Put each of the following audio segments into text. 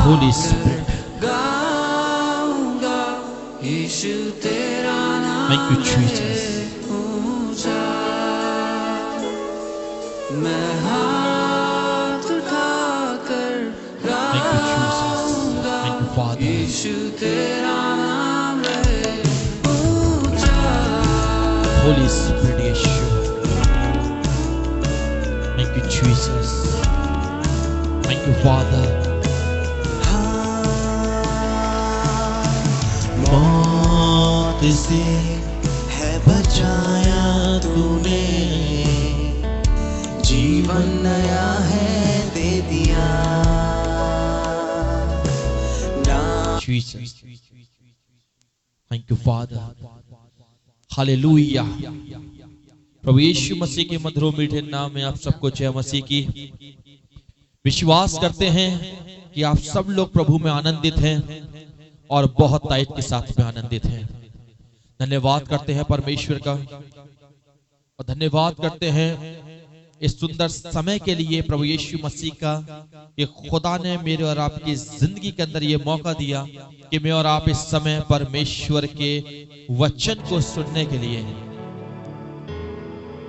Holy Spirit. Thank you, Jesus. Thank you, Jesus. Thank you, Father. Holy Spirit, Yeshua. Thank you, Jesus. Thank you, Father. मौत से है बचाया तूने, जीवन नया है दे दिया ना। Jesus. Thank you, Father. Hallelujah. प्रभु यीशु मसीह के मधुर मीठे नाम में आप सबको जय मसीह की। विश्वास करते हैं कि आप सब लोग प्रभु में आनंदित हैं और बहुत तायत के साथ में आनंदित हैं। धन्यवाद करते हैं परमेश्वर का और धन्यवाद करते हैं इस सुंदर समय के लिए प्रभु यीशु मसीह का कि खुदा ने मेरे और आपकी जिंदगी के अंदर ये मौका दिया कि मैं और आप इस समय परमेश्वर के वचन को सुनने के लिए,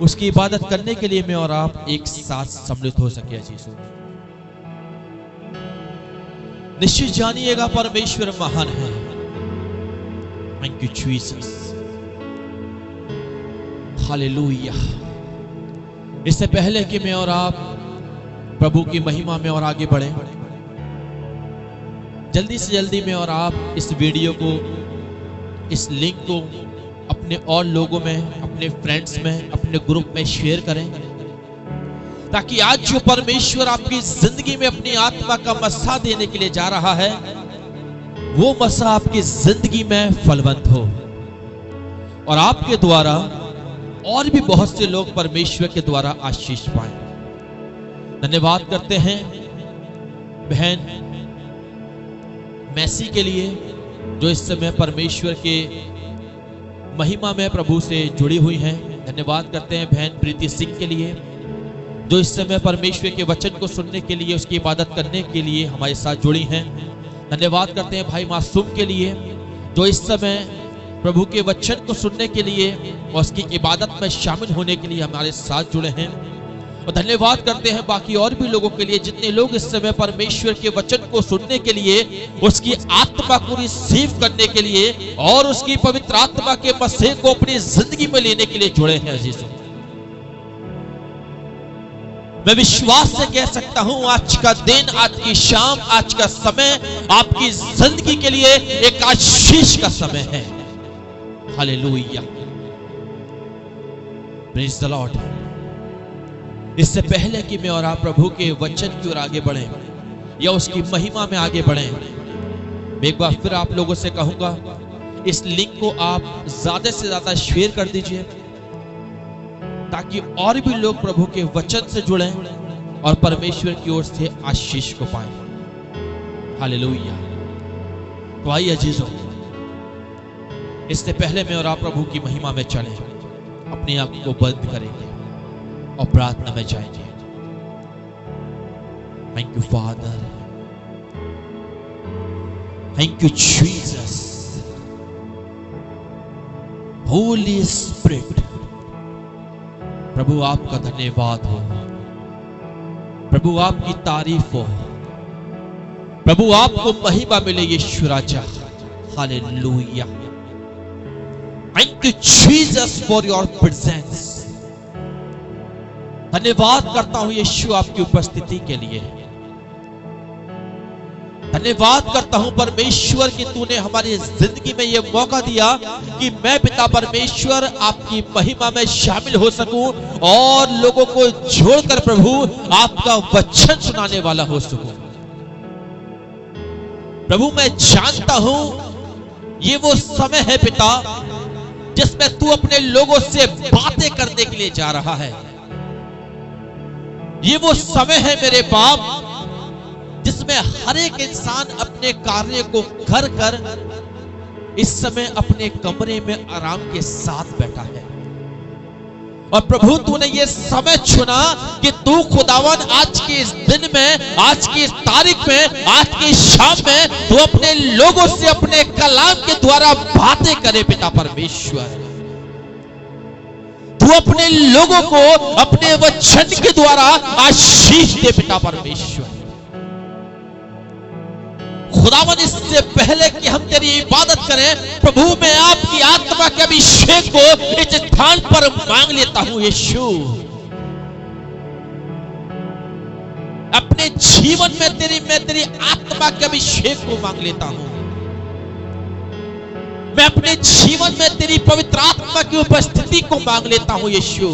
उसकी इबादत करने के लिए मैं और आप एक साथ सम्मिलित हो सके। यीशु निश्चित जानिएगा परमेश्वर महान है। Thank you Jesus. हालेलुया। इससे पहले कि मैं और आप प्रभु की महिमा में और आगे बढ़े, जल्दी से जल्दी में और आप इस वीडियो को, इस लिंक को अपने और लोगों में, अपने फ्रेंड्स में, अपने ग्रुप में शेयर करें, ताकि आज जो परमेश्वर आपकी जिंदगी में अपनी आत्मा का मसा देने के लिए जा रहा है, वो मसा आपकी जिंदगी में फलवंत हो और आपके द्वारा और भी बहुत से लोग परमेश्वर के द्वारा आशीष पाएं। धन्यवाद करते हैं बहन मैसी के लिए, जो इस समय परमेश्वर के महिमा में प्रभु से जुड़ी हुई हैं। धन्यवाद करते हैं बहन प्रीति सिंह के लिए, जो इस समय परमेश्वर के वचन को सुनने के लिए, उसकी इबादत करने के लिए हमारे साथ जुड़ी हैं। धन्यवाद करते हैं भाई मासूम के लिए, जो इस समय प्रभु के वचन को सुनने के लिए और उसकी इबादत में शामिल होने के लिए हमारे साथ जुड़े हैं। और धन्यवाद करते हैं बाकी और भी लोगों के लिए, जितने लोग इस समय परमेश्वर के वचन को सुनने के लिए, उसकी आत्मा को रिसीव करने के लिए और उसकी पवित्र आत्मा के मसीह को अपनी जिंदगी में लेने के लिए जुड़े हैं। अजीजों, मैं विश्वास से कह सकता हूं, आज का दिन, आज की शाम, आज का समय आपकी जिंदगी के लिए एक आशीष का समय है। Hallelujah, praise the Lord. इससे पहले कि मैं और आप प्रभु के वचन की ओर आगे बढ़े या उसकी महिमा में आगे बढ़े, मैं एक बार फिर आप लोगों से कहूंगा, इस लिंक को आप ज्यादा से ज्यादा शेयर कर दीजिए, ताकि और भी लोग प्रभु के वचन से जुड़ें और परमेश्वर की ओर से आशीष को पाएं। हालेलुया। तो आइए अजीजों, इससे पहले मैं और आप प्रभु की महिमा में चलें, अपनी आंख को बंद करेंगे और प्रार्थना में जाएंगे। Thank you father, thank you Jesus, holy spirit. प्रभु आपका धन्यवाद हो, प्रभु आपकी तारीफ हो, प्रभु आपको महिमा मिले यीशु राजा। Hallelujah. Thank you Jesus for your presence. धन्यवाद करता हूं यीशु आपकी उपस्थिति के लिए। धन्यवाद करता हूं परमेश्वर कि तूने हमारी जिंदगी में यह मौका दिया कि मैं पिता परमेश्वर आपकी महिमा में शामिल हो सकूं और लोगों को जोड़कर प्रभु आपका वचन सुनाने वाला हो सकूं। प्रभु मैं जानता हूं ये वो समय है पिता, जिसमें तू अपने लोगों से बातें करने के लिए जा रहा है। ये वो समय है मेरे बाप, जिसमें हर एक इंसान अपने कार्य को कर कर इस समय अपने कमरे में आराम के साथ बैठा है और प्रभु तूने ये समय चुना कि तू खुदावन आज के इस दिन में, आज की इस तारीख में, आज की शाम में तू अपने लोगों से अपने कलाम के द्वारा बातें करे पिता परमेश्वर। तू अपने लोगों को अपने वचन के द्वारा आशीष दे पिता परमेश्वर। खुदावन इससे पहले कि हम तेरी इबादत करें प्रभु, मैं आपकी आत्मा के अभिषेक को इस स्थान पर मांग लेता हूं यीशु। अपने जीवन में मैं तेरी आत्मा के अभिषेक को मांग लेता हूं। मैं अपने जीवन में तेरी पवित्र आत्मा की उपस्थिति को मांग लेता हूं यीशु।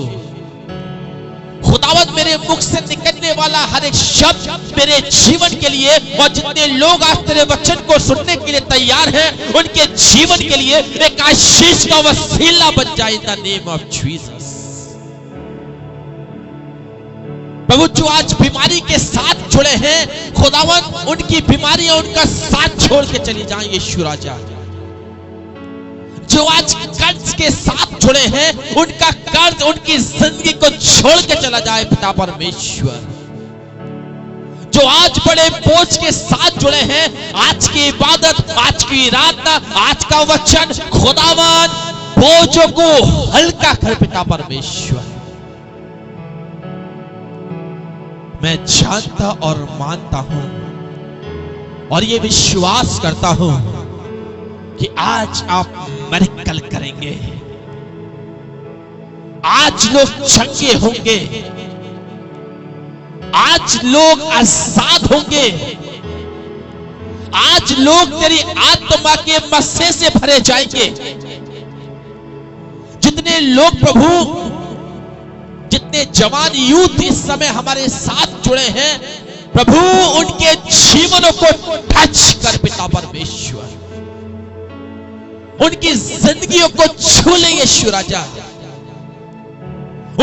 खुदावंद मेरे मुख से निकलने वाला हर एक शब्द मेरे जीवन के लिए और जितने लोग आज तेरे वचन को सुनने के लिए तैयार हैं उनके जीवन के लिए एक आशीष का वसीला बन जाए in the name of Jesus. प्रभु जो आज बीमारी के साथ जुड़े हैं खुदावंद उनकी बीमारियां उनका साथ छोड़ के चली जाएं यीशु राजा। जो आज कर्ज के साथ जुड़े हैं उनका कर्ज उनकी जिंदगी को छोड़ के चला जाए पिता परमेश्वर। जो आज बड़े बोझ के साथ जुड़े हैं आज की इबादत, आज की रात, आज का वचन खुदावन बोझों को हल्का कर पिता परमेश्वर। मैं जानता और मानता हूं और ये विश्वास करता हूं कि आज आप मिरेकल करेंगे। आज लोग चंगे होंगे, आज लोग आजाद होंगे, आज लोग तेरी आत्मा के मस्से से भरे जाएंगे। जितने लोग प्रभु, जितने जवान यूथ इस समय हमारे साथ जुड़े हैं प्रभु उनके जीवनों को टच कर पिता परमेश्वर। उनकी जिंदगियों को छू ले यीशु राजा,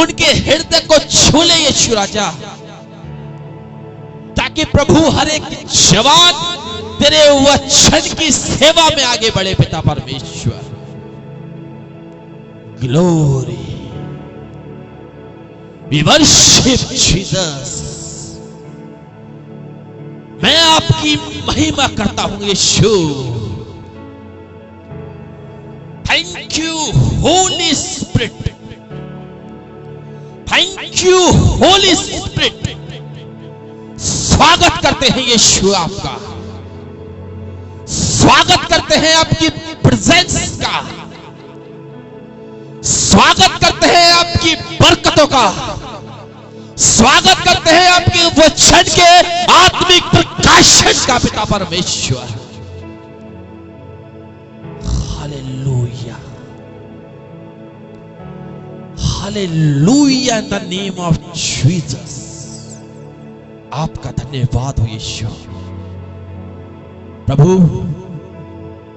उनके हृदय को छू ले यीशु राजा, ताकि प्रभु हर एक जवान तेरे वचन की सेवा में आगे बढ़े पिता परमेश्वर। Glory, we worship Jesus. मैं आपकी महिमा करता हूं Yeshu. Thank you holy spirit, thank you holy spirit. स्वागत करते हैं यीशु आपका, स्वागत करते हैं आपकी प्रेजेंस का, स्वागत करते हैं आपकी बरकतों का, स्वागत करते हैं आपके वचन के आत्मिक प्रकाशन का पिता परमेश्वर। Hallelujah, hallelujah in the name of Jesus. आपका धन्यवाद हो यीशु। प्रभु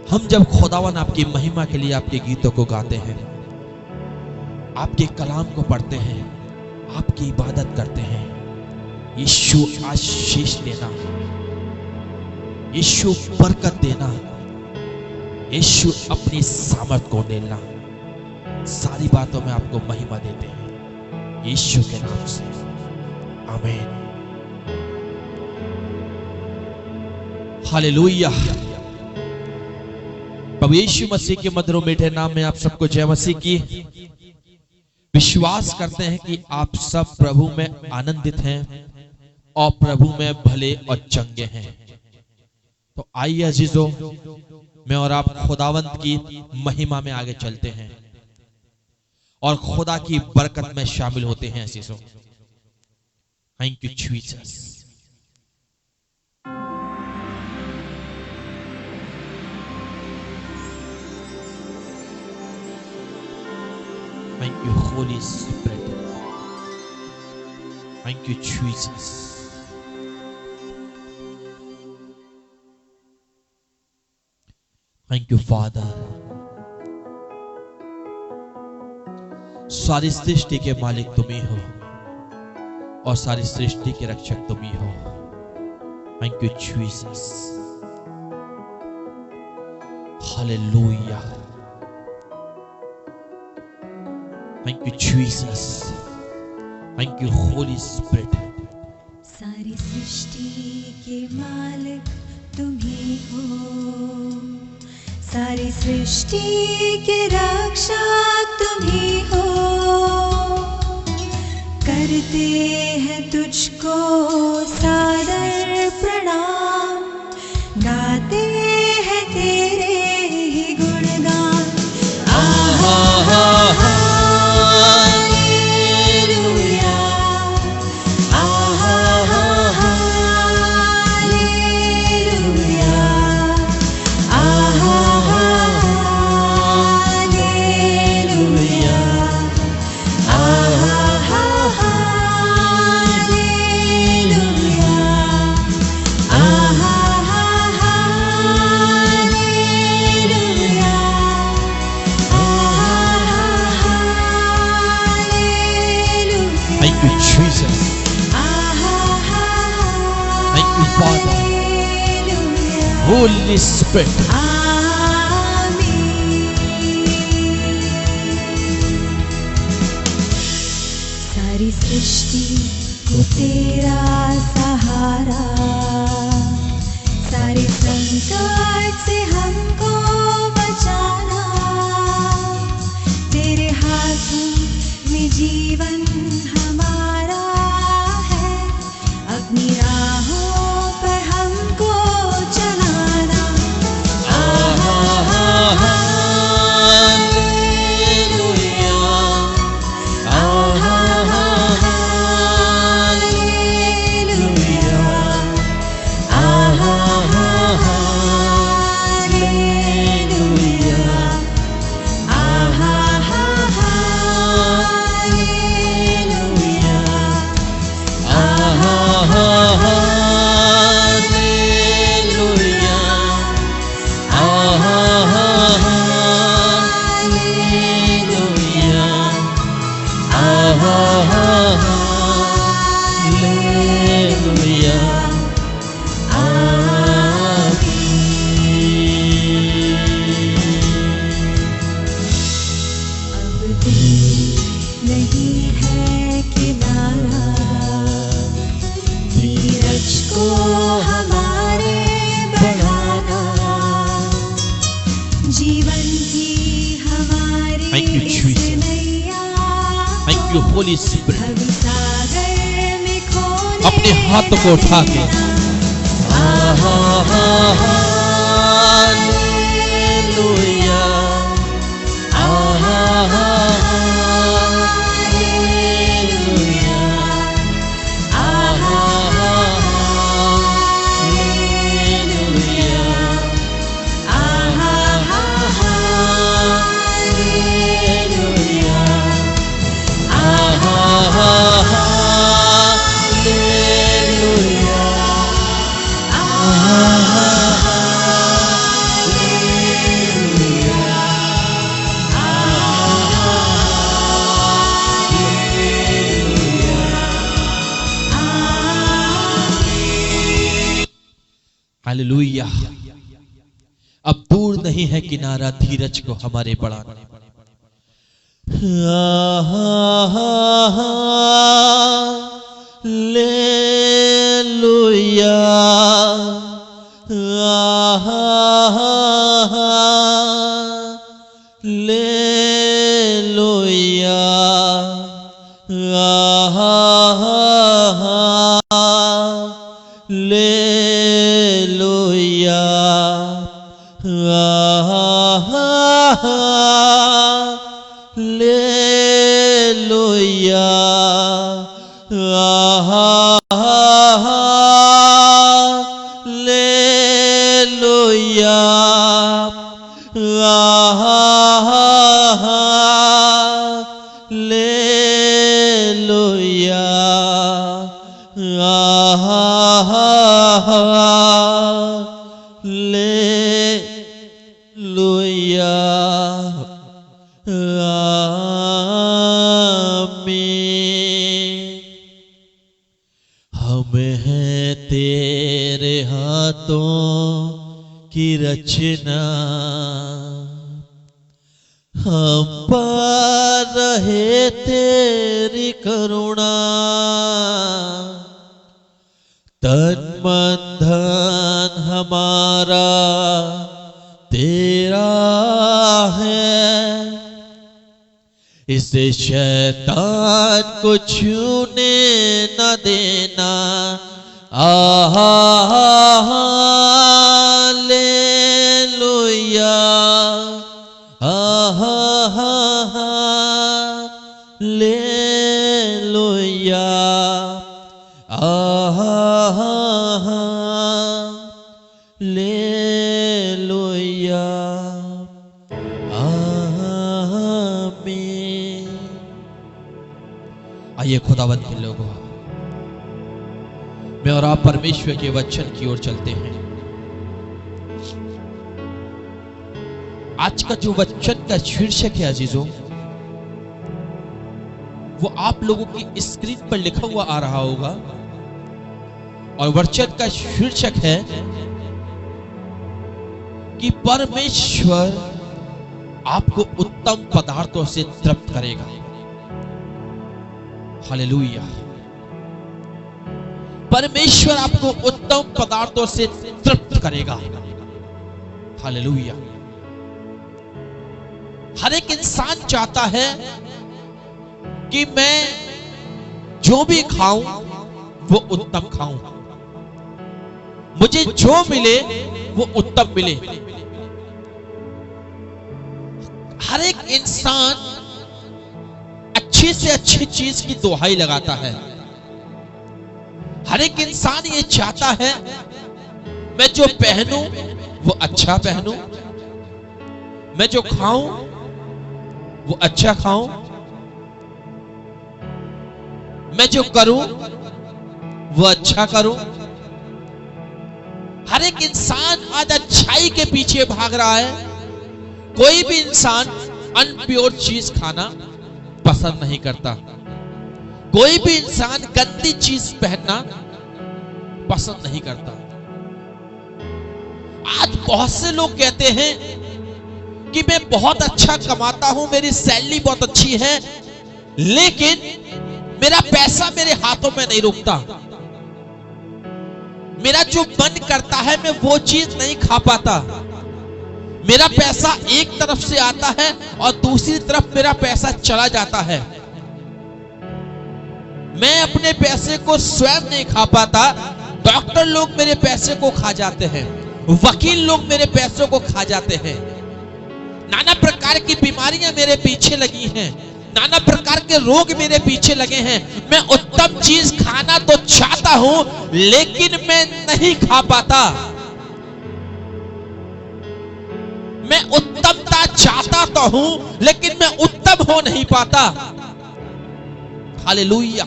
हम जब खुदावन आपकी महिमा के लिए आपके गीतों को गाते हैं, आपके कलाम को पढ़ते हैं, आपकी इबादत करते हैं, यीशु आशीष देना, यीशु बरकत देना, यीशु अपनी सामर्थ को देना, सारी बातों में आपको महिमा देते हैं यीशु के नाम से, आमीन। हालेलुया। प्रभु यीशु मसीह के मधुर मीठे नाम में आप सबको जय मसीह की। विश्वास करते हैं कि आप सब प्रभु में आनंदित हैं और प्रभु में भले और चंगे हैं। तो आइए अजीजों, मैं और आप खुदावंत की महिमा में आगे चलते हैं और खुदा की बरकत में शामिल होते हैं अजीजों। Thank you Jesus. Thank you, Holy Spirit. Thank you, Jesus. Thank you, Father. सारी सृष्टि के मालिक तुम ही हो और सारी सृष्टि के रक्षक तुम ही हो। Thank you, Jesus. Hallelujah. Thank you, Jesus. Thank you, Holy Spirit. सारी सृष्टि के मालिक तुम ही हो, सारी सृष्टि के रक्षक तुम ही हो। करते हैं तुझको सादर प्रणाम, गाते हैं तेरे ही गुणगान। Hallelujah, hallelujah, hallelujah, Thank you, Jesus. Thank you, Father. Holy Spirit. सारी सृष्टि को तेरा सहारा, सारे संकट से हमको बचाना। तेरे हाथों में जीवन हमारा है, अपनी राहों पर हमको चलाना। नहीं है किनारा, धीरज को हमारे बढ़ाना। जीवन की हमारी Thank you, Jesus. नैया, Thank you, Holy Spirit. भवसागर में खोने अपने हाथों को उठा के हालेलुया। अब दूर नहीं है किनारा धीरज को हमारे बढ़ाना। Hallelujah, hallelujah, hallelujah, hallelujah, hallelujah, hallelujah, hallelujah, आमीन। हम हैं तेरे हाथों की रचना, हम पर रहे तेरी करुणा, तन मन धन हमारा तेरा है, इसे शैतान को छूने न देना। हालेलुया, हालेलुया, हालेलुया, आमीन। आइए खुदावंद के लोगों, मैं और आप परमेश्वर के वचन की ओर चलते हैं। आज का जो वचन का शीर्षक है अजीजों, वो आप लोगों की स्क्रीन पर लिखा हुआ आ रहा होगा, और वचन का शीर्षक है कि परमेश्वर आपको उत्तम पदार्थों से तृप्त करेगा। हालेलुया। परमेश्वर आपको उत्तम पदार्थों से तृप्त करेगा। हालेलुया। हर एक इंसान चाहता है कि मैं जो भी खाऊं वो उत्तम खाऊं, मुझे जो मिले वो उत्तम मिले। हर एक इंसान अच्छी से अच्छी चीज की दुहाई लगाता है। हर एक इंसान ये चाहता है मैं जो पहनूं वो अच्छा पहनूं, मैं जो खाऊं वो अच्छा खाऊं, मैं जो करूं वो अच्छा करूं। हर एक इंसान आज अच्छाई के पीछे भाग रहा है। कोई भी इंसान अनप्योर चीज खाना पसंद नहीं करता। कोई भी इंसान गंदी चीज पहनना पसंद नहीं करता। आज बहुत से लोग कहते हैं कि मैं बहुत अच्छा कमाता हूं, मेरी सैलरी बहुत अच्छी है, लेकिन मेरा पैसा मेरे हाथों में नहीं रुकता। मेरा जो मन करता है मैं वो चीज नहीं खा पाता। मेरा पैसा एक तरफ से आता है और दूसरी तरफ मेरा पैसा चला जाता है। मैं अपने पैसे को स्वयं नहीं खा पाता। डॉक्टर लोग मेरे पैसे को खा जाते हैं, वकील लोग मेरे पैसों को खा जाते हैं। नाना प्रकार की बीमारियां मेरे पीछे लगी हैं, नाना प्रकार के रोग मेरे पीछे लगे हैं। मैं उत्तम चीज खाना तो चाहता हूं, लेकिन मैं नहीं खा पाता। मैं उत्तमता चाहता तो हूं, लेकिन मैं उत्तम हो नहीं पाता। हालेलुया।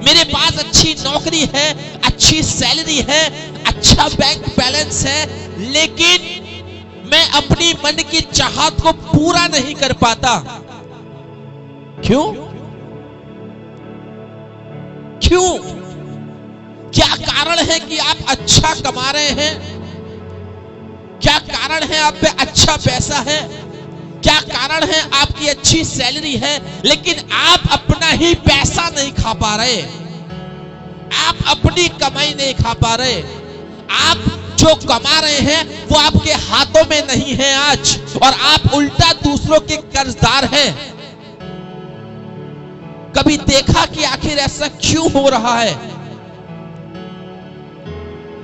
मेरे पास अच्छी नौकरी है, अच्छी सैलरी है, अच्छा बैंक बैलेंस है, लेकिन मैं अपनी मन की चाहत को पूरा नहीं कर पाता। क्यों? क्यों? क्या कारण है कि आप अच्छा कमा रहे हैं? क्या कारण है आप पे अच्छा पैसा है? क्या कारण है आपकी अच्छी सैलरी है, लेकिन आप अपना ही पैसा नहीं खा पा रहे, आप अपनी कमाई नहीं खा पा रहे। आप जो कमा रहे हैं वो आपके हाथों में नहीं है आज, और आप उल्टा दूसरों के कर्जदार हैं। कभी देखा कि आखिर ऐसा क्यों हो रहा है?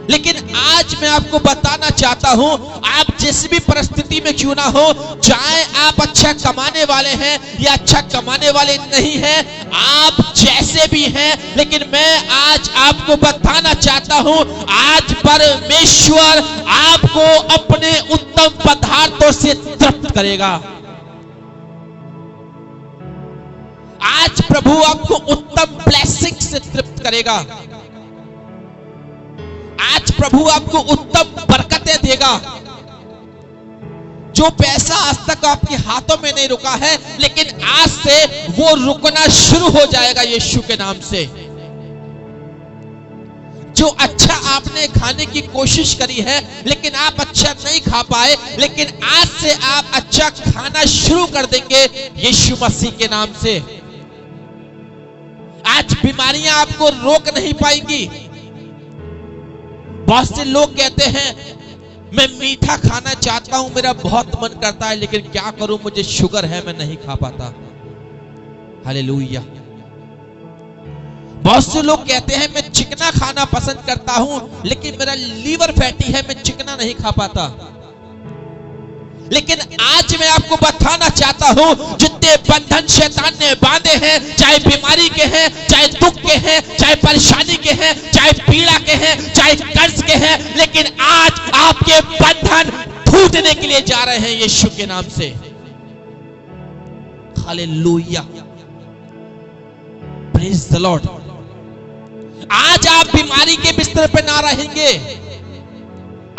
लेकिन आज मैं आपको बताना चाहता हूं, आप जिस भी परिस्थिति में क्यों ना हो, चाहे आप अच्छा कमाने वाले हैं या अच्छा कमाने वाले नहीं हैं, आप जैसे भी हैं, लेकिन मैं आज आपको बताना चाहता हूं, आज परमेश्वर आपको अपने उत्तम पदार्थों से तृप्त करेगा। आज प्रभु आपको उत्तम ब्लेसिंग से तृप्त करेगा। आज प्रभु आपको उत्तम बरकतें देगा। जो पैसा आज तक आपके हाथों में नहीं रुका है, लेकिन आज से वो रुकना शुरू हो जाएगा यीशु के नाम से। जो अच्छा आपने खाने की कोशिश करी है लेकिन आप अच्छा नहीं खा पाए, लेकिन आज से आप अच्छा खाना शुरू कर देंगे यीशु मसीह के नाम से। आज बीमारियां आपको रोक नहीं पाएंगी। बहुत से लोग कहते हैं मैं मीठा खाना चाहता हूं, मेरा बहुत मन करता है, लेकिन क्या करूं, मुझे शुगर है, मैं नहीं खा पाता। हालेलुया। बहुत से लोग कहते हैं मैं चिकना खाना पसंद करता हूं, लेकिन मेरा लीवर फैटी है, मैं चिकना नहीं खा पाता। लेकिन आज मैं आपको बताना चाहता हूं, जितने बंधन शैतान ने बांधे हैं, चाहे बीमारी के हैं, चाहे दुख के हैं, चाहे परेशानी के हैं, चाहे पीड़ा के हैं, चाहे कर्ज के हैं, लेकिन आज आपके बंधन टूटने के लिए जा रहे हैं यीशु के नाम से। Hallelujah, praise the Lord. आज आप बीमारी के बिस्तर पर ना रहेंगे,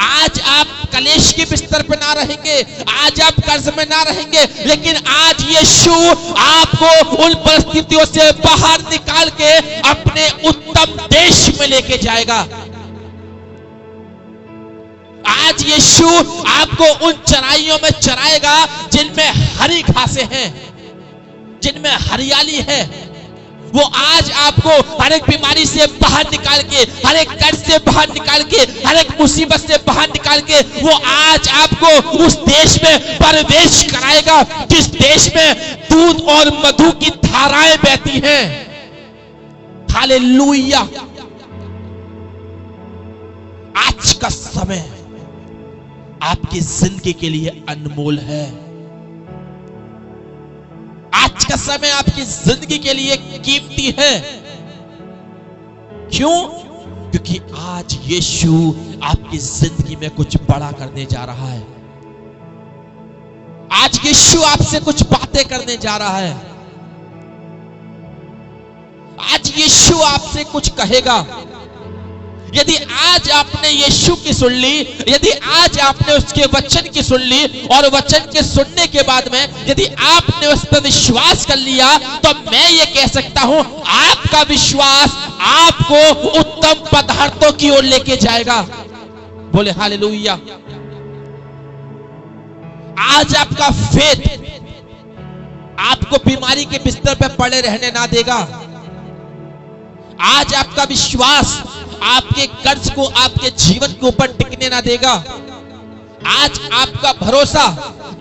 आज आप कलेश के बिस्तर पर ना रहेंगे, आज आप कर्ज में ना रहेंगे, लेकिन आज यीशु आपको उन परिस्थितियों से बाहर निकाल के अपने उत्तम देश में लेके जाएगा। आज यीशु आपको उन चराइयों में चराएगा जिनमें हरी घासें हैं, जिनमें हरियाली है। वो आज आपको हर एक बीमारी से बाहर निकाल के, हर एक कर्ज से बाहर निकाल के, हर एक मुसीबत से बाहर निकाल के वो आज आपको उस देश में प्रवेश कराएगा जिस देश में दूध और मधु की धाराएं बहती हैं। हालेलुया। आज का समय आपकी जिंदगी के लिए अनमोल है। आज का समय आपकी जिंदगी के लिए कीमती है। क्यों? क्योंकि आज यीशु आपकी जिंदगी में कुछ बड़ा करने जा रहा है। आज यीशु आपसे कुछ बातें करने जा रहा है। आज यीशु आपसे कुछ कहेगा। यदि आज आपने यीशु की सुन ली, यदि आज आपने उसके वचन की सुन ली, और वचन के सुनने के बाद में यदि आपने उस पर विश्वास कर लिया, तो मैं ये कह सकता हूं आपका विश्वास आपको उत्तम पदार्थों की ओर लेके जाएगा। बोले हालेलुया। आज आपका फेथ आपको बीमारी के बिस्तर पर पड़े रहने ना देगा। आज आपका विश्वास आपके कर्ज को आपके जीवन के ऊपर टिकने ना देगा। आज आपका भरोसा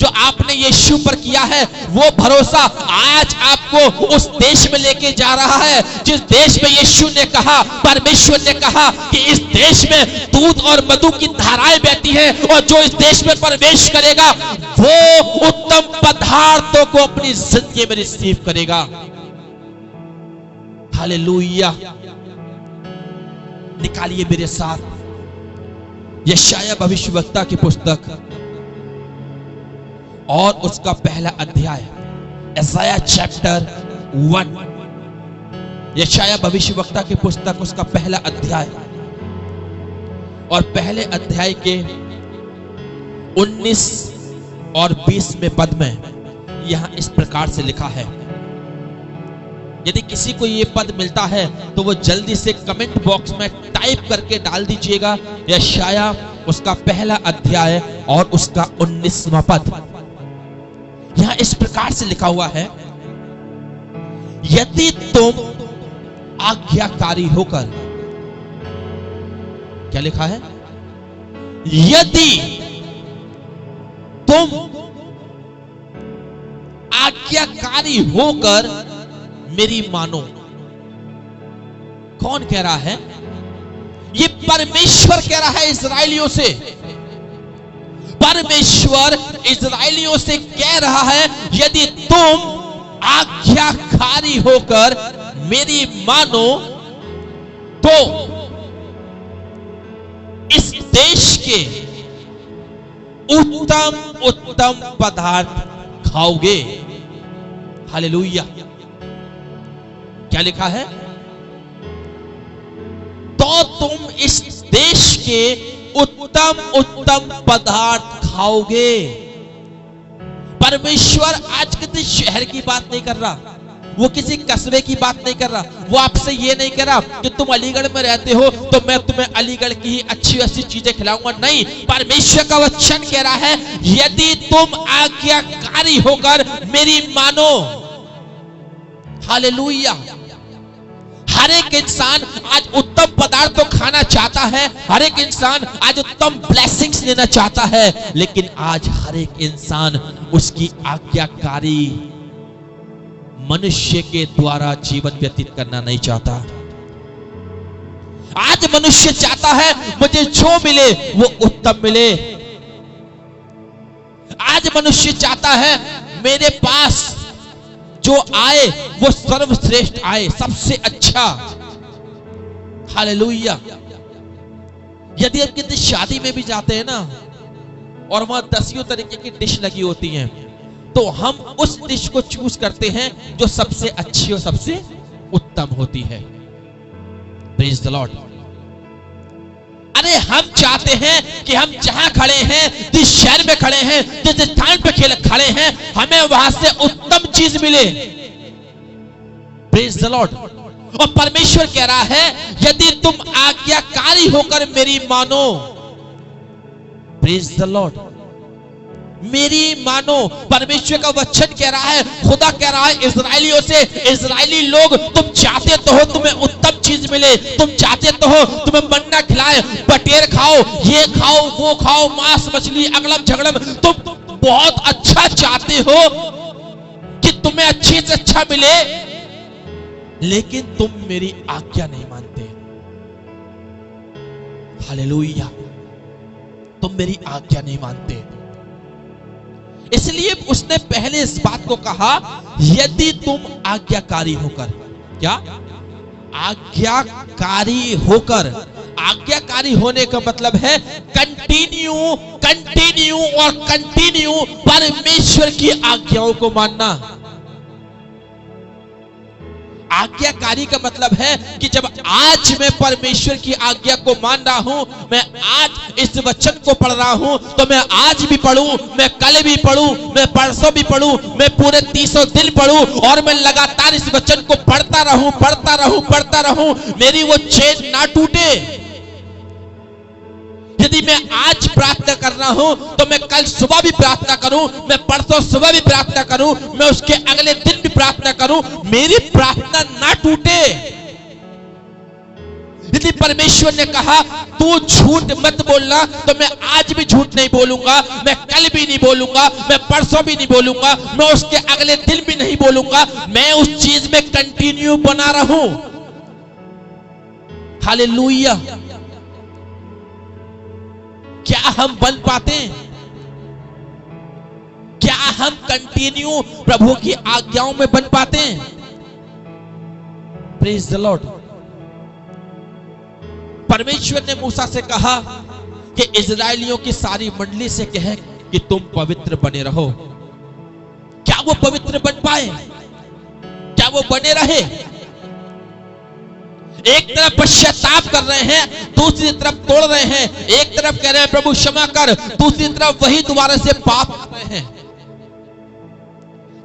जो आपने यीशु पर किया है, वो भरोसा आज आपको उस देश में लेके जा रहा है जिस देश में यीशु ने कहा, परमेश्वर ने कहा कि इस देश में दूध और मधु की धाराएं बहती हैं, और जो इस देश में प्रवेश करेगा वो उत्तम पदार्थों को अपनी जिंदगी में रिसीव करेगा। हालेलुया। निकालिए मेरे साथ यशायाह भविष्यवक्ता की पुस्तक और उसका पहला अध्याय, यशायाह चैप्टर 1। यशायाह भविष्यवक्ता की पुस्तक उसका पहला अध्याय और पहले अध्याय के 19 और 20वें पद में यहां इस प्रकार से लिखा है। यदि किसी को ये पद मिलता है तो वो जल्दी से कमेंट बॉक्स में टाइप करके डाल दीजिएगा, यशायाह उसका पहला अध्याय और उसका 19वां पद। यहां इस प्रकार से लिखा हुआ है, यदि तुम आज्ञाकारी होकर, क्या लिखा है? यदि तुम आज्ञाकारी होकर मेरी मानो। कौन कह रहा है? ये परमेश्वर कह रहा है इस्राएलियों से। परमेश्वर इस्राएलियों से कह रहा है, यदि तुम आज्ञाकारी होकर मेरी मानो तो इस देश के उत्तम उत्तम पदार्थ खाओगे। हालेलुया। क्या लिखा है? तो तुम इस देश के उत्तम उत्तम पदार्थ खाओगे। परमेश्वर आज किसी शहर की बात नहीं कर रहा, वो किसी कस्बे की बात नहीं कर रहा। वो आपसे ये नहीं कह रहा कि तुम अलीगढ़ में रहते हो तो मैं तुम्हें अलीगढ़ की ही अच्छी अच्छी चीजें खिलाऊंगा। नहीं, परमेश्वर का वचन कह रहा है यदि तुम आज्ञाकारी होकर मेरी मानो। हालेलुया। हर एक इंसान आज उत्तम पदार्थ तो खाना चाहता है, हर एक इंसान आज उत्तम ब्लेसिंग्स लेना चाहता है, लेकिन आज हर एक इंसान उसकी आज्ञाकारी मनुष्य के द्वारा जीवन व्यतीत करना नहीं चाहता। आज मनुष्य चाहता है मुझे जो मिले वो उत्तम मिले। आज मनुष्य चाहता है मेरे पास जो आए वो सर्वश्रेष्ठ आए, सबसे अच्छा। हालेलुया। यदि आप किसी शादी में भी जाते हैं ना और वहां 10 तरीके की डिश लगी होती हैं, तो हम उस डिश को चूज करते हैं जो सबसे अच्छी और सबसे उत्तम होती है। Praise the Lord. अरे हम चाहते हैं कि हम जहां खड़े हैं, जिस शहर में खड़े हैं, जिस स्थान पे खड़े हैं, हमें वहां से उत्तम चीज मिले। Praise the Lord. और परमेश्वर कह रहा है यदि तुम आज्ञाकारी होकर मेरी मानो। Praise the Lord. मेरी मानो। परमेश्वर का वचन कह रहा है, खुदा कह रहा है इजरायलियों से, इजरायली लोग तुम चाहते तो हो तुम्हें उत्तम चीज मिले, तुम चाहते तो हो तुम्हें मन्ना खिलाए, बटेर खाओ, ये खाओ, वो खाओ, मांस मछली अगलम झगड़म, तुम बहुत अच्छा चाहते हो कि तुम्हें अच्छे से अच्छा मिले, लेकिन तुम मेरी आज्ञा नहीं मानते। हालेलुया। तुम मेरी आज्ञा नहीं मानते। इसलिए उसने पहले इस बात को कहा यदि तुम आज्ञाकारी होकर, क्या आज्ञाकारी होकर, आज्ञाकारी होने का मतलब है कंटिन्यू और कंटिन्यू परमेश्वर की आज्ञाओं को मानना। आज्ञाकारी का मतलब है कि जब आज मैं परमेश्वर की आज्ञा को मान रहा हूं, मैं आज इस वचन को पढ़ रहा हूं, तो मैं आज भी पढ़ूं, मैं कल भी पढ़ूं, मैं परसों भी पढ़ूं, मैं पूरे 300 दिन पढ़ूं और मैं लगातार इस वचन को पढ़ता रहूं, मेरी वो चेन ना टूटे। यदि मैं आज प्रार्थना कर रहा हूं तो मैं कल सुबह भी प्रार्थना करूं, मैं परसों सुबह भी प्रार्थना करूं, मैं उसके अगले दिन भी प्रार्थना करूं, मेरी प्रार्थना ना टूटे। यदि परमेश्वर ने कहा तू झूठ मत बोलना, तो मैं आज भी झूठ नहीं बोलूंगा, मैं कल भी नहीं बोलूंगा, मैं परसों भी नहीं बोलूंगा, मैं उसके अगले दिन भी नहीं बोलूंगा, मैं उस चीज में कंटिन्यू बना रहूं। हालेलुया। क्या हम बन पाते हैं? क्या हम कंटिन्यू प्रभु की आज्ञाओं में बन पाते हैं? Praise the Lord. परमेश्वर ने मूसा से कहा कि इजरायलियों की सारी मंडली से कहे कि तुम पवित्र बने रहो। क्या वो पवित्र बन पाए? क्या वो बने रहे? एक तरफ पश्चाताप कर रहे हैं, दूसरी तरफ तोड़ रहे हैं। एक तरफ कह रहे हैं प्रभु क्षमा कर, दूसरी तरफ वही दोबारा से पाप कर रहे हैं।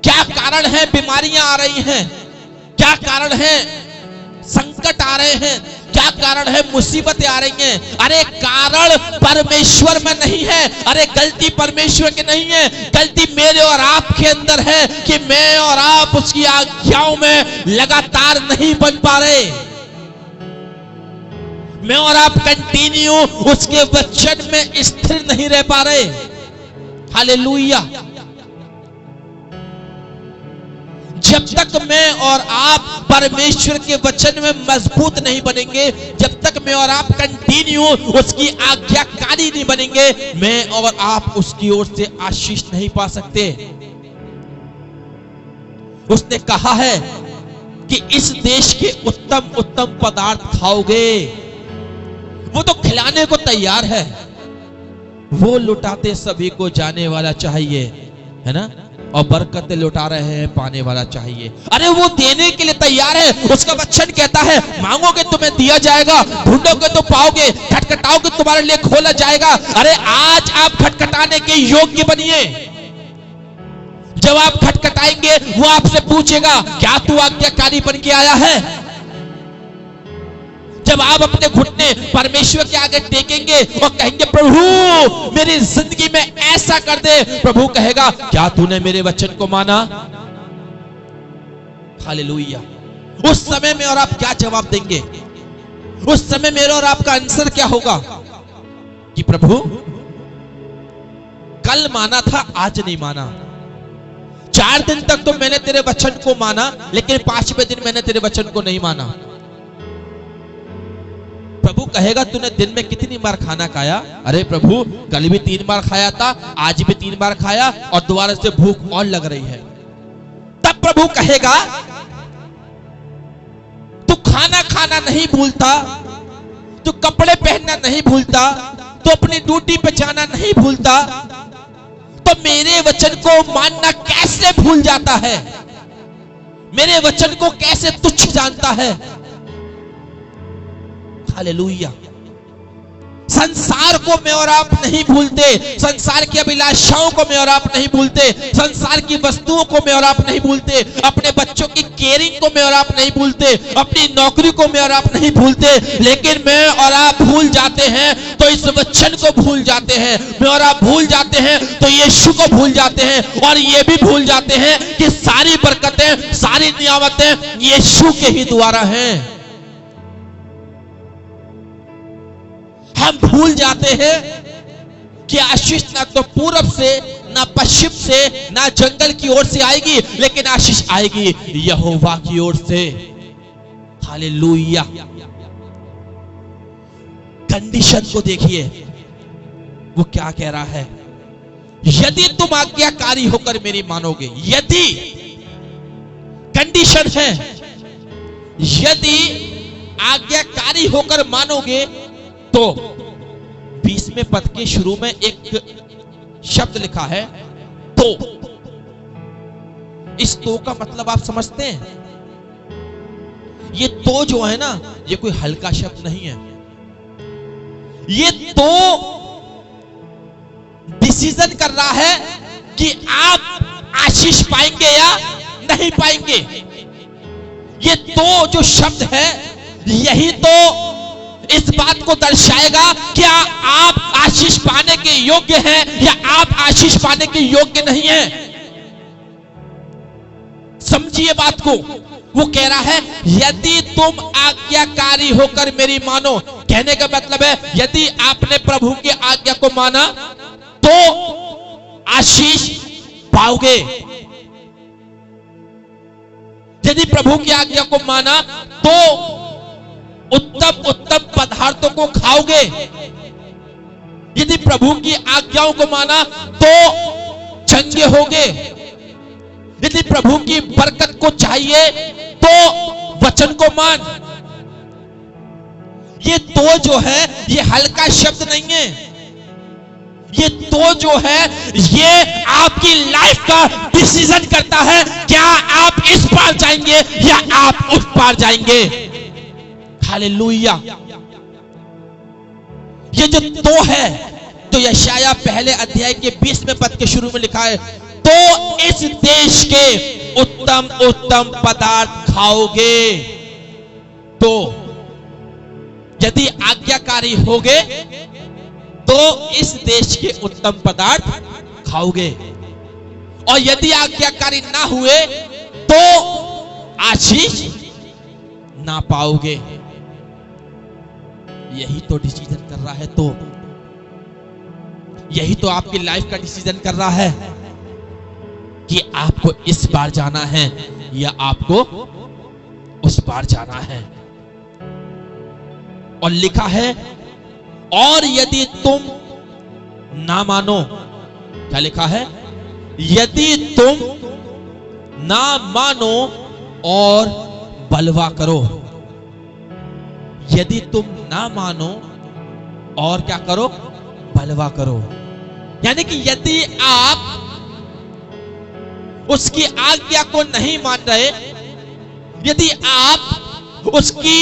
क्या कारण है? बीमारियां आ रही हैं। क्या कारण है? संकट आ रहे हैं। क्या कारण है? मुसीबतें आ रही हैं। अरे कारण परमेश्वर में नहीं है। अरे गलती परमेश्वर की नहीं है, गलती मेरे और आपके अंदर है कि मैं और आप उसकी आज्ञाओं में लगातार नहीं बन पा रहे। मैं और आप कंटिन्यू उसके वचन में स्थिर नहीं रह पा रहे। हालेलुया। जब तक मैं और आप परमेश्वर के वचन में मजबूत नहीं बनेंगे, जब तक मैं और आप कंटिन्यू उसकी आज्ञाकारी नहीं बनेंगे, मैं और आप उसकी ओर से आशीष नहीं पा सकते। उसने कहा है कि इस देश के उत्तम उत्तम पदार्थ खाओगे। वो तो खिलाने को तैयार है, वो लुटाते सभी को जाने वाला चाहिए, है ना, और बरकतें लुटा रहे हैं पाने वाला चाहिए। अरे वो देने के लिए तैयार है। उसका वचन कहता है मांगोगे तुम्हें दिया जाएगा, ढूंढोगे तो पाओगे, खटखटाओगे तुम्हारे लिए खोला जाएगा। अरे आज आप खटखटाने के योग्य बनिए। जब आप खटखटाएंगे वो आपसे पूछेगा क्या तू आज्ञाकारी बन के आया है। जब आप अपने घुटने परमेश्वर के आगे टेकेंगे और कहेंगे प्रभु मेरी जिंदगी में ऐसा कर दे, प्रभु कहेगा क्या तूने मेरे वचन को माना। हालेलुया। उस समय में और आप क्या जवाब देंगे? उस समय मेरा और आपका आंसर क्या होगा कि प्रभु कल माना था, आज नहीं माना। 4 दिन तक तो मैंने तेरे वचन को माना, लेकिन 5वें दिन मैंने तेरे वचन को नहीं माना। प्रभु कहेगा तूने दिन में कितनी बार खाना खाया? अरे प्रभु कल भी 3 बार खाया था, आज भी 3 बार खाया और दोबारा से भूख और लग रही है। तब प्रभु कहेगा तू खाना खाना नहीं भूलता, तू कपड़े पहनना नहीं भूलता, तू अपनी ड्यूटी पे जाना नहीं भूलता, तो मेरे वचन को मानना कैसे भूल जाता है? मेरे वचन को कैसे तुच्छ जानता है? हालेलुया। संसार को मैं और आप नहीं भूलते, संसार की अभिलाषाओं को मैं और आप नहीं भूलते, संसार की वस्तुओं को मैं और आप नहीं भूलते, अपने बच्चों की केयरिंग को मैं और आप नहीं भूलते, अपनी नौकरी को मैं और आप नहीं भूलते, लेकिन मैं और आप भूल जाते हैं तो इस वचन को भूल जाते हैं। मैं और आप भूल जाते हैं तो यीशु को भूल जाते हैं, और ये भी भूल जाते हैं कि सारी बरकतें, सारी नियामतें यीशु के ही द्वारा हैं। हम भूल जाते हैं कि आशीष ना तो पूरब से, ना पश्चिम से, ना जंगल की ओर से आएगी, लेकिन आशीष आएगी यहोवा की ओर से। हालेलुया। कंडीशन को देखिए, वो क्या कह रहा है? यदि तुम आज्ञाकारी होकर मेरी मानोगे, यदि कंडीशन है, यदि आज्ञाकारी होकर मानोगे, तो 20वें पद के शुरू में एक शब्द लिखा है तो। इस तो का मतलब आप समझते हैं? ये तो जो है ना, ये कोई हल्का शब्द नहीं है। ये तो डिसीजन कर रहा है कि आप आशीष पाएंगे या नहीं पाएंगे। ये तो जो शब्द है, यही तो इस बात को दर्शाएगा क्या आप आशीष पाने के योग्य हैं या आप आशीष पाने के योग्य नहीं हैं। समझिए बात को। वो कह रहा है यदि तुम आज्ञाकारी होकर मेरी मानो, कहने का मतलब है यदि आपने प्रभु की आज्ञा को माना तो आशीष पाओगे। यदि प्रभु की आज्ञा को माना तो उत्तम उत्तम पदार्थों को खाओगे। यदि प्रभु की आज्ञाओं को माना तो चंगे होगे। यदि प्रभु की बरकत को चाहिए तो वचन को मान। ये तो जो है ये हल्का शब्द नहीं है। ये तो जो है ये आपकी लाइफ का डिसीजन करता है, क्या आप इस पार जाएंगे या आप उस पार जाएंगे। हालेलुया। ये जो तो है, तो यशाया पहले अध्याय के 20वें पद के शुरू में लिखा है तो इस देश के उत्तम उत्तम पदार्थ खाओगे। तो यदि आज्ञाकारी होगे तो इस देश के उत्तम पदार्थ खाओगे, और यदि आज्ञाकारी ना हुए तो आशीष ना पाओगे। यही तो डिसीजन कर रहा है। तो यही तो आपकी लाइफ का डिसीजन कर रहा है कि आपको इस बार जाना है या आपको उस बार जाना है। और लिखा है और यदि तुम ना मानो, क्या लिखा है? यदि तुम ना मानो और बलवा करो। यदि तुम ना मानो और क्या करो? बलवा करो। यानी कि यदि आप उसकी आज्ञा को नहीं मान रहे, यदि आप उसकी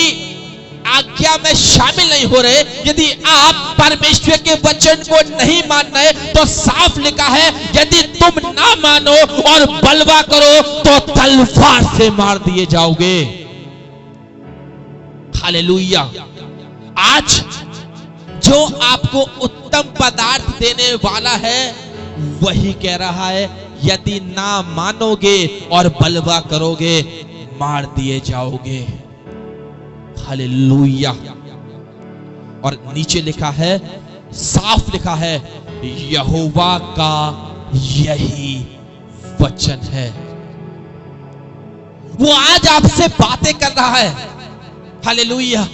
आज्ञा में शामिल नहीं हो रहे, यदि आप परमेश्वर के वचन को नहीं मान रहे, तो साफ लिखा है यदि तुम ना मानो और बलवा करो तो तलवार से मार दिए जाओगे। हालेलुया। आज जो आपको उत्तम पदार्थ देने वाला है वही कह रहा है यदि ना मानोगे और बलवा करोगे मार दिए जाओगे। हालेलुया। और नीचे लिखा है, साफ लिखा है, यहोवा का यही वचन है। वो आज आपसे बातें कर रहा है। हालेलुया।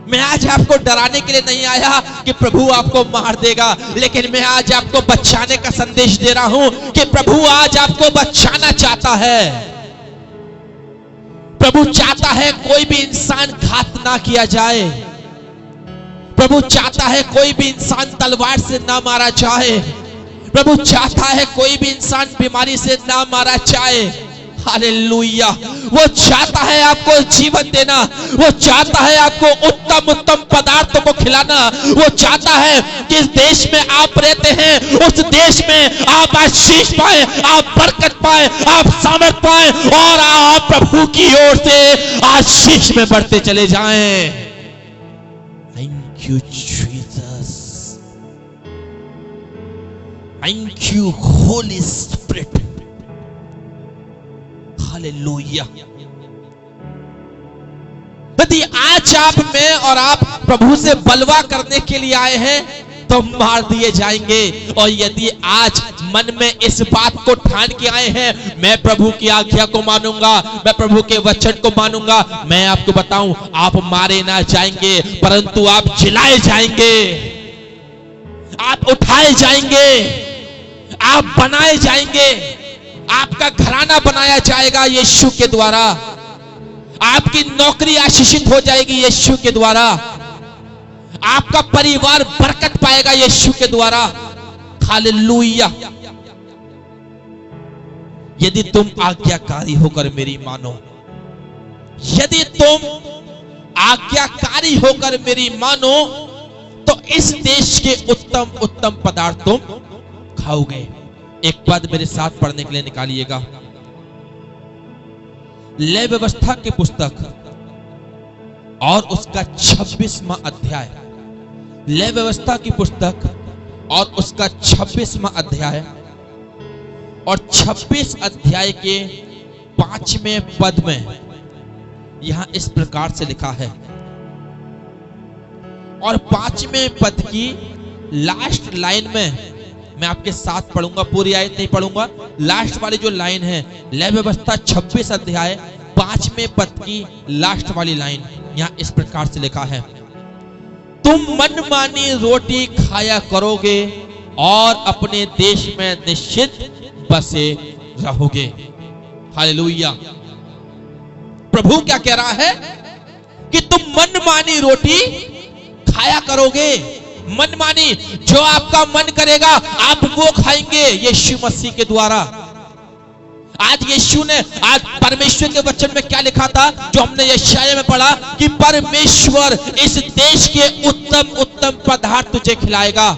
मैं आज आपको डराने के लिए नहीं आया कि प्रभु आपको मार देगा, लेकिन मैं आज आपको बचाने का संदेश दे रहा हूं कि प्रभु आज आपको बचाना चाहता है। प्रभु चाहता है कोई भी इंसान घात ना किया जाए। प्रभु चाहता है कोई भी इंसान तलवार से ना मारा जाए। प्रभु चाहता है कोई भी इंसान बीमारी से ना मारा जाए। हालेलुया। वो चाहता है आपको जीवन देना, वो चाहता है आपको उत्तम उत्तम पदार्थों को खिलाना। वो चाहता है कि इस देश में आप रहते हैं, उस देश में आप आशीष पाए, आप बरकत पाए, आप सामर्थ पाए और आप प्रभु की ओर से आशीष में बढ़ते चले जाएं। Thank you Jesus, thank you holy spirit. Hallelujah. यदि आज आप में और आप प्रभु से बलवा करने के लिए आए हैं तो मार दिए जाएंगे। और यदि आज मन में इस बात को ठान के आए हैं, मैं प्रभु की आज्ञा को मानूंगा, मैं प्रभु के वचन को मानूंगा, मैं आपको बताऊं आप मारे ना जाएंगे, परंतु आप जिलाए जाएंगे, आप उठाए जाएंगे, आप बनाए जाएंगे, आपका घराना बनाया जाएगा यीशु के द्वारा, आपकी नौकरी आशीषित हो जाएगी यीशु के द्वारा, आपका परिवार बरकत पाएगा यीशु के द्वारा। हालेलुया। यदि तुम आज्ञाकारी होकर मेरी मानो, यदि तुम आज्ञाकारी होकर मेरी मानो, तो इस देश के उत्तम उत्तम पदार्थ तुम खाओगे। एक पद मेरे साथ पढ़ने के लिए निकालिएगा। लेवी व्यवस्था की पुस्तक और उसका 26वां अध्याय, लेवी व्यवस्था की पुस्तक और उसका 26वां अध्याय और 26 अध्याय के 5वें पद में यहां इस प्रकार से लिखा है। और 5वें पद की लास्ट लाइन में मैं आपके साथ पढ़ूंगा, पूरी आयत नहीं पढ़ूंगा, लास्ट वाली जो लाइन है, लेवी व्यवस्था 26 अध्याय 5वें पद की लास्ट वाली लाइन यहां इस प्रकार से लिखा है, तुम मनमानी रोटी खाया करोगे और अपने देश में निश्चित बसे रहोगे। हालेलुया। प्रभु क्या कह रहा है कि तुम मनमानी रोटी खाया करोगे। मनमानी, जो आपका मन करेगा आप वो खाएंगे यीशु मसीह के द्वारा। आज यीशु ने, आज परमेश्वर के वचन में क्या लिखा था जो हमने यशायाह में पढ़ा कि परमेश्वर इस देश के उत्तम उत्तम पदार्थ तुझे खिलाएगा।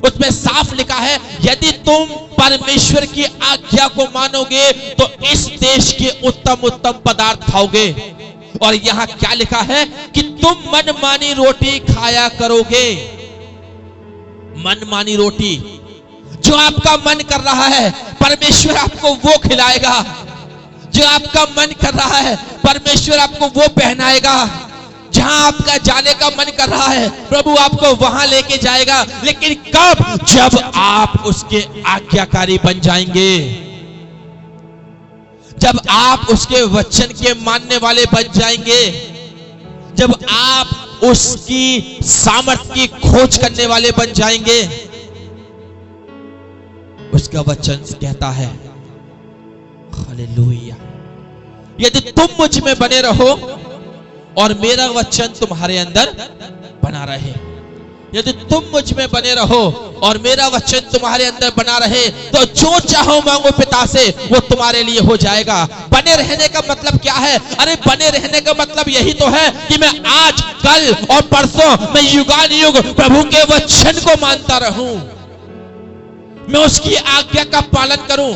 उसमें साफ लिखा है यदि तुम परमेश्वर की आज्ञा को मानोगे तो इस देश के उत्तम उत्तम पदार्थ खाओगे। और यहां क्या लिखा है कि तुम मनमानी रोटी खाया करोगे। मनमानी रोटी, जो आपका मन कर रहा है परमेश्वर आपको वो खिलाएगा। जो आपका मन कर रहा है परमेश्वर आपको वो पहनाएगा। जहां आपका जाने का मन कर रहा है प्रभु आपको वहां लेके जाएगा। लेकिन कब? जब आप उसके आज्ञाकारी बन जाएंगे, जब आप उसके वचन के मानने वाले बन जाएंगे, जब आप उसकी सामर्थ्य की खोज करने वाले बन जाएंगे। उसका वचन कहता है, हालेलुया, यदि तुम मुझ में बने रहो और मेरा वचन तुम्हारे अंदर बना रहे। यदि तुम मुझ में बने रहो और मेरा वचन तुम्हारे अंदर बना रहे तो जो चाहो मांगो पिता से, वो तुम्हारे लिए हो जाएगा। बने रहने का मतलब क्या है? अरे बने रहने का मतलब यही तो है कि मैं आज, कल और परसों मैं युगानुयुग प्रभु के वचन को मानता रहूं, मैं उसकी आज्ञा का पालन करूं,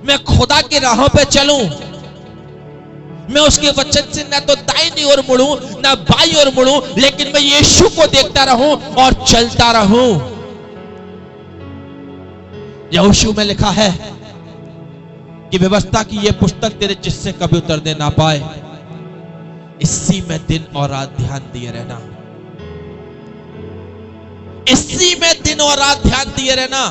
मैं खुदा की राहों पे चलूं, मैं उसके वचन से न तो दाईं ओर मुड़ूं न बाईं ओर मुड़ूं, लेकिन मैं यीशु को देखता रहूं और चलता रहूं। यहोशू में लिखा है कि व्यवस्था की यह पुस्तक तेरे जिससे कभी उतरने ना पाए, इसी में दिन और रात ध्यान दिए रहना, इसी में दिन और रात ध्यान दिए रहना,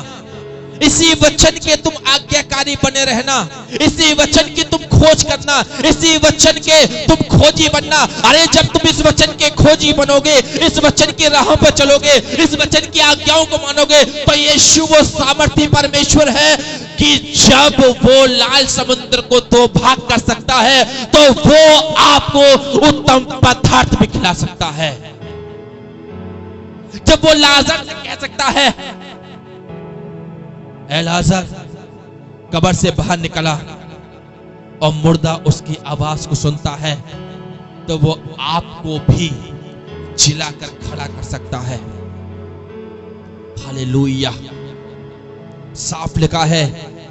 इसी वचन के तुम आज्ञाकारी बने रहना, इसी वचन की तुम खोज करना, इसी वचन के तुम खोजी बनना। अरे जब तुम इस वचन के खोजी बनोगे, इस वचन की राहों पर चलोगे, इस वचन की आज्ञाओं को मानोगे, तो यीशु वो सामर्थी परमेश्वर है कि जब वो लाल समुद्र को दो भाग कर सकता है तो वो आपको उत्तम पदार्थ भी खिला सकता है। जब वो लाजर से कह सकता है, ए लाजर कब्र से बाहर निकला, और मुर्दा उसकी आवाज को सुनता है, तो वो आपको भी जिलाकर खड़ा कर सकता है। हालेलुया। साफ लिखा है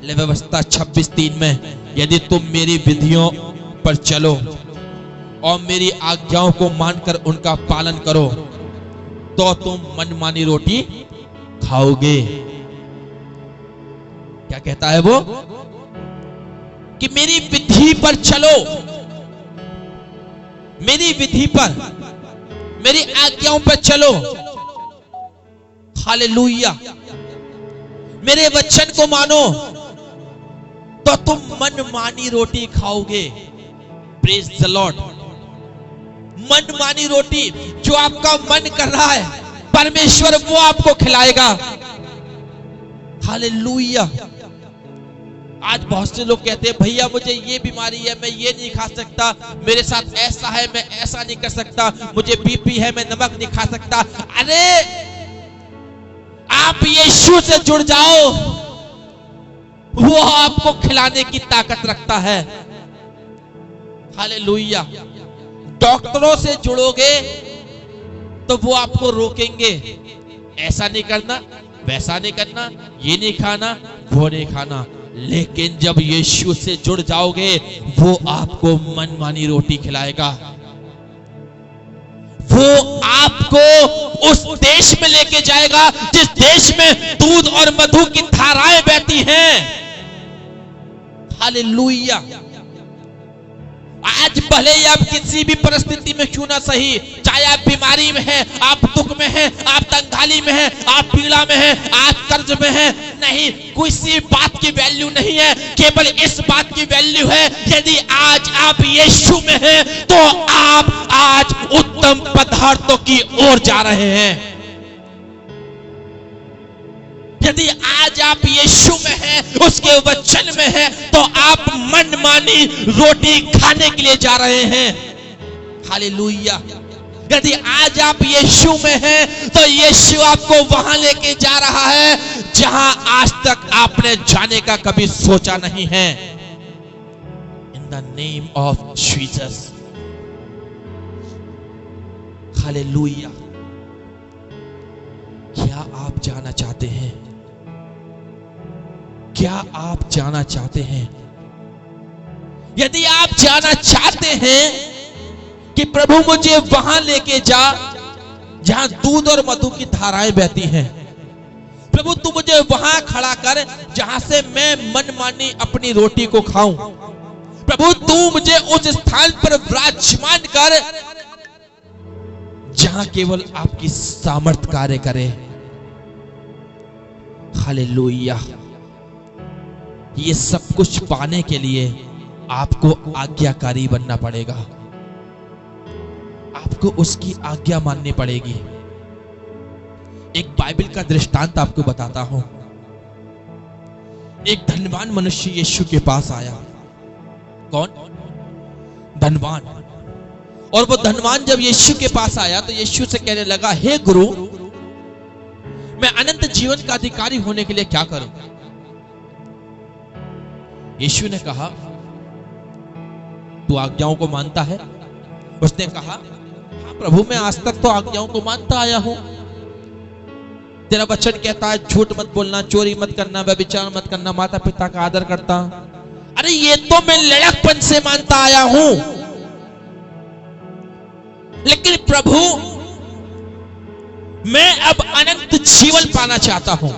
व्यवस्था 26:3 में, यदि तुम मेरी विधियों पर चलो और मेरी आज्ञाओं को मानकर उनका पालन करो तो तुम मनमानी रोटी खाओगे। क्या कहता है वो? कि मेरी विधि पर चलो, मेरी विधि पर, मेरी आज्ञाओं पर चलो। हालेलुया। मेरे वचन को मानो तो तुम मनमानी रोटी खाओगे। Praise the Lord. मनमानी रोटी, जो आपका मन कर रहा है, परमेश्वर वो आपको खिलाएगा। हालेलुया। आज बहुत से लोग कहते हैं, भैया मुझे ये बीमारी है, मैं ये नहीं खा सकता, मेरे साथ ऐसा है, मैं ऐसा नहीं कर सकता, मुझे बीपी है, मैं नमक नहीं खा सकता। अरे आप यीशु से जुड़ जाओ, वो आपको खिलाने की ताकत रखता है। हालेलुया। डॉक्टरों से जुड़ोगे तो वो आपको रोकेंगे, ऐसा नहीं करना, वैसा नहीं करना, ये नहीं खाना, वो नहीं खाना। लेकिन जब यीशु से जुड़ जाओगे, वो आपको मनमानी रोटी खिलाएगा। वो आपको उस देश में लेके जाएगा जिस देश में दूध और मधु की धाराएं बहती हैं। हालेलुया। आज भले ही आप किसी भी परिस्थिति में क्यों ना सही, चाहे आप बीमारी में हैं, आप दुख में हैं, आप तंगाली में हैं, आप पीड़ा में हैं, आप कर्ज में हैं, नहीं, किसी बात की वैल्यू नहीं है, केवल इस बात की वैल्यू है, यदि आज आप यीशु में हैं तो आप आज उत्तम पदार्थों की ओर जा रहे हैं। यदि आज आप यीशु में हैं, उसके वचन में हैं, तो आप मनमानी रोटी खाने के लिए जा रहे हैं। हालेलुया। यदि आज आप यीशु में हैं, तो यीशु आपको वहां लेके जा रहा है जहां आज तक आपने जाने का कभी सोचा नहीं है। इन the name of Jesus. Hallelujah. क्या आप जाना चाहते हैं? क्या आप जाना चाहते हैं? यदि आप जाना चाहते हैं कि प्रभु मुझे वहां लेके जा जहां दूध और मधु की धाराएं बहती हैं, प्रभु तू मुझे वहां खड़ा कर जहां से मैं मनमानी अपनी रोटी को खाऊं, प्रभु तू मुझे उस स्थान पर विराजमान कर जहां केवल आपकी सामर्थ कार्य करे। हालेलुया। ये सब कुछ पाने के लिए आपको आज्ञाकारी बनना पड़ेगा, आपको उसकी आज्ञा माननी पड़ेगी। एक बाइबल का दृष्टांत आपको बताता हूं। एक धनवान मनुष्य यीशु के पास आया। कौन? धनवान। और वो धनवान जब यीशु के पास आया तो यीशु से कहने लगा, हे गुरु, मैं अनंत जीवन का अधिकारी होने के लिए क्या करूं? यीशु ने कहा, तू आज्ञाओं को मानता है? उसने कहा, हाँ प्रभु, मैं आज तक तो आज्ञाओं को मानता आया हूं। तेरा वचन कहता है झूठ मत बोलना, चोरी मत करना, व्यभिचार मत करना, माता पिता का आदर करता। अरे ये तो मैं लड़कपन से मानता आया हूं, लेकिन प्रभु मैं अब अनंत जीवन पाना चाहता हूं।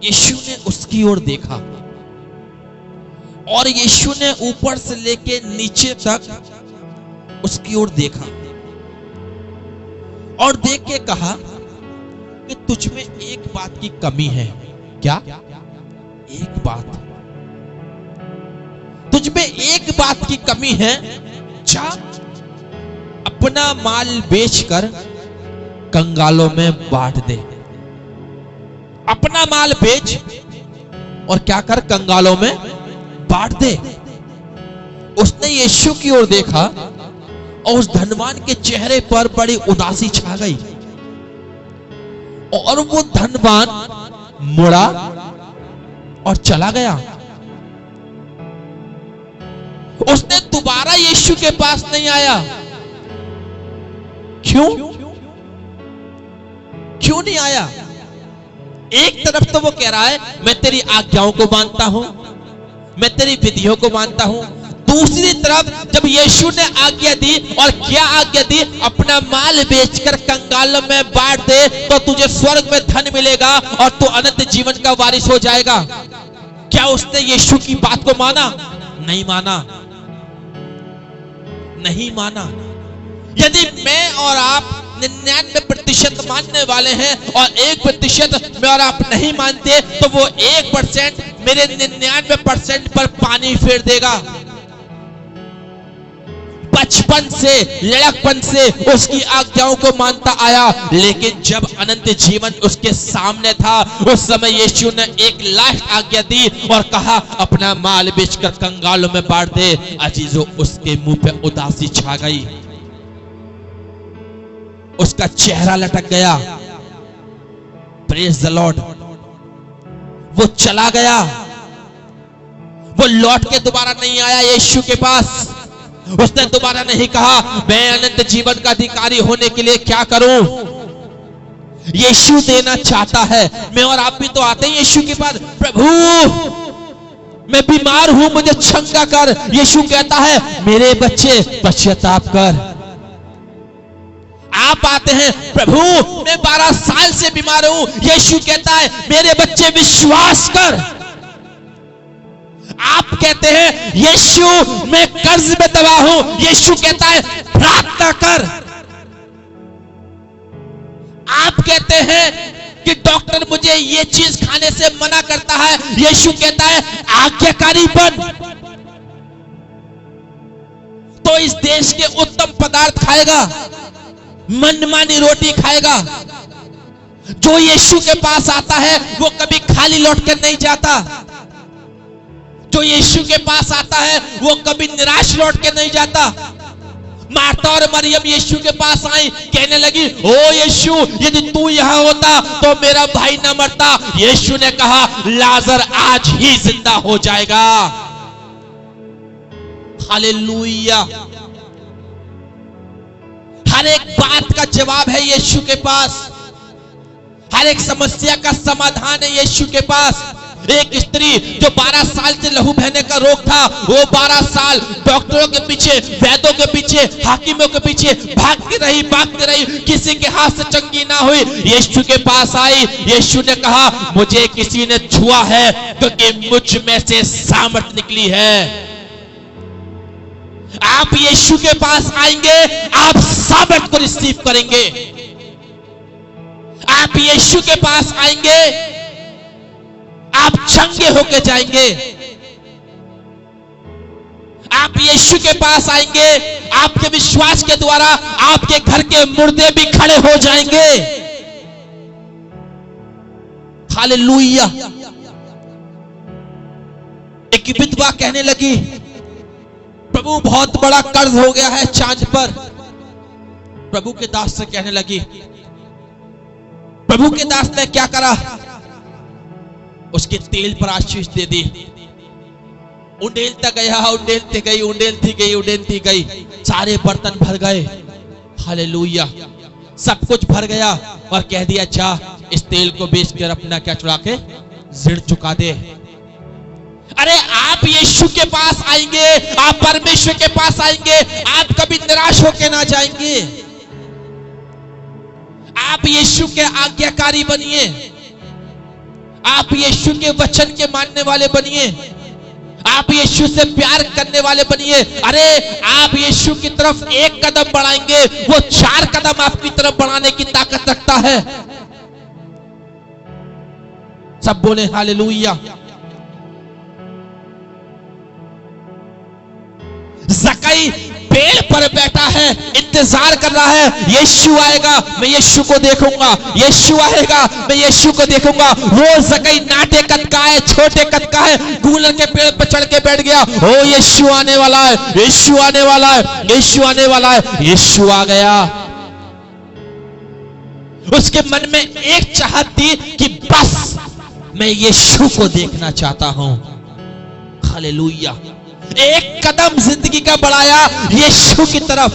यीशु ने उसकी ओर देखा और यीशु ने ऊपर से लेके नीचे तक उसकी ओर देखा और देख के कहा कि तुझ में एक बात की कमी है। क्या? एक बात, तुझ में एक बात की कमी है। जा अपना माल बेचकर कंगालों में बांट दे। अपना माल बेच और क्या कर? कंगालों में बांट दे। उसने यीशु की ओर देखा और उस धनवान के चेहरे पर बड़ी उदासी छा गई और वो धनवान मुड़ा और चला गया। उसने दोबारा यीशु के पास नहीं आया। क्यों? क्यों नहीं आया? एक तरफ तो वो कह रहा है मैं तेरी आज्ञाओं को मानता हूं, मैं तेरी विधियों को मानता हूं। दूसरी तरफ जब यीशु ने आज्ञा दी, और क्या आज्ञा दी? अपना माल बेचकर कंगालों में बांट दे तो तुझे स्वर्ग में धन मिलेगा और तू अनंत जीवन का वारिस हो जाएगा। क्या उसने यीशु की बात को माना? नहीं माना, नहीं माना। यदि मैं और आप 99% मानने वाले हैं और 1% मैं और आप नहीं मानते, तो वो 1% मेरे 99% पर पानी फेर देगा। बचपन से, लड़कपन से उसकी आज्ञाओं को मानता आया, लेकिन जब अनंत जीवन उसके सामने था, उस समय यीशु ने एक लास्ट आज्ञा दी और कहा अपना माल बेचकर कंगालों में बांट दे। अजीजों, उसके मुंह पे उदासी छा गई, उसका चेहरा लटक गया। Praise the Lord. वो चला गया, वो लौट के दोबारा नहीं आया यीशु के पास। उसने दोबारा नहीं कहा मैं अनंत जीवन का अधिकारी होने के लिए क्या करूं। यीशु देना चाहता है। मैं और आप भी तो आते हैं यीशु के पास, प्रभु मैं बीमार हूं, मुझे चंगा कर। यीशु कहता है मेरे बच्चे पश्चाताप कर। आप आते हैं, प्रभु मैं 12 साल से बीमार हूं। यीशु कहता है मेरे बच्चे विश्वास कर। आप कहते हैं यीशु मैं कर्ज में दबा हूं। यीशु कहता है प्रार्थना कर। आप कहते हैं कि डॉक्टर मुझे ये चीज खाने से मना करता है। यीशु कहता है आज्ञाकारी बन। तो इस देश के उत्तम पदार्थ खाएगा, मनमानी रोटी खाएगा। जो यीशु के पास आता है वो कभी खाली लौट कर नहीं जाता। जो यीशु के पास आता है वो कभी निराश लौट के नहीं जाता। मार्था और मरियम यीशु के पास आई, कहने लगी ओ यीशु यदि तू यहां होता तो मेरा भाई न मरता। यीशु ने कहा लाजर आज ही जिंदा हो जाएगा। हालेलुया। हर एक बात का जवाब है यीशु के पास। हर एक समस्या का समाधान है यीशु के पास। एक स्त्री जो 12 साल से लहू बहने का रोग था, वो 12 साल डॉक्टरों के पीछे, वैद्यों के पीछे, हाकिमों के पीछे भागती रही, किसी के हाथ से चंगी ना हुई। यीशु के पास आई। यीशु ने कहा मुझे किसी ने छुआ है क्योंकि मुझ में से सामर्थ निकली है। आप यीशु के पास आएंगे, आप सामर्थ को रिसीव करेंगे। आप यीशु के पास आएंगे, आप चंगे होके जाएंगे। आप यीशु के पास आएंगे, आपके विश्वास के द्वारा आपके घर के मुर्दे भी खड़े हो जाएंगे। हालेलुया। एक विधवा कहने लगी प्रभु बहुत बड़ा कर्ज हो गया है चांद पर। प्रभु के दास से कहने लगी प्रभु के दास ने क्या करा, उसके तेल पर आशीष दे दी। उंडेलता गया, उंडेलती गई, उंडेलती गई, उंडेलती गई, सारे बर्तन भर गए। हालेलुया, सब कुछ भर गया और कह दिया जा इस तेल को बेचकर अपना क्या चुरा के ऋण चुका दे। अरे आप यीशु के पास आएंगे, आप परमेश्वर के पास आएंगे, आप कभी निराश होकर ना जाएंगे। आप यीशु के आज्ञाकारी बनिए, आप यीशु के वचन के मानने वाले बनिए, आप यीशु से प्यार करने वाले बनिए। अरे आप यीशु की तरफ एक कदम बढ़ाएंगे, वो 4 कदम आपकी तरफ बढ़ाने की ताकत रखता है। सब बोले हालेलुया। ज़कई पेड़ पर बैठा है, इंतजार कर रहा है, यीशु आएगा मैं यीशु को देखूंगा, यीशु आएगा मैं यीशु को देखूंगा। वो ज़कई नाटे कद का है, छोटे कद का है, गूलर के पेड़ पर चढ़ के बैठ गया। ओ यीशु आने वाला है, यीशु आने वाला है, यीशु आने वाला है। यीशु आ गया। उसके मन में एक चाहत थी कि बस मैं यीशु को देखना चाहता हूं। हालेलुया। एक कदम जिंदगी का बढ़ाया यीशु की तरफ,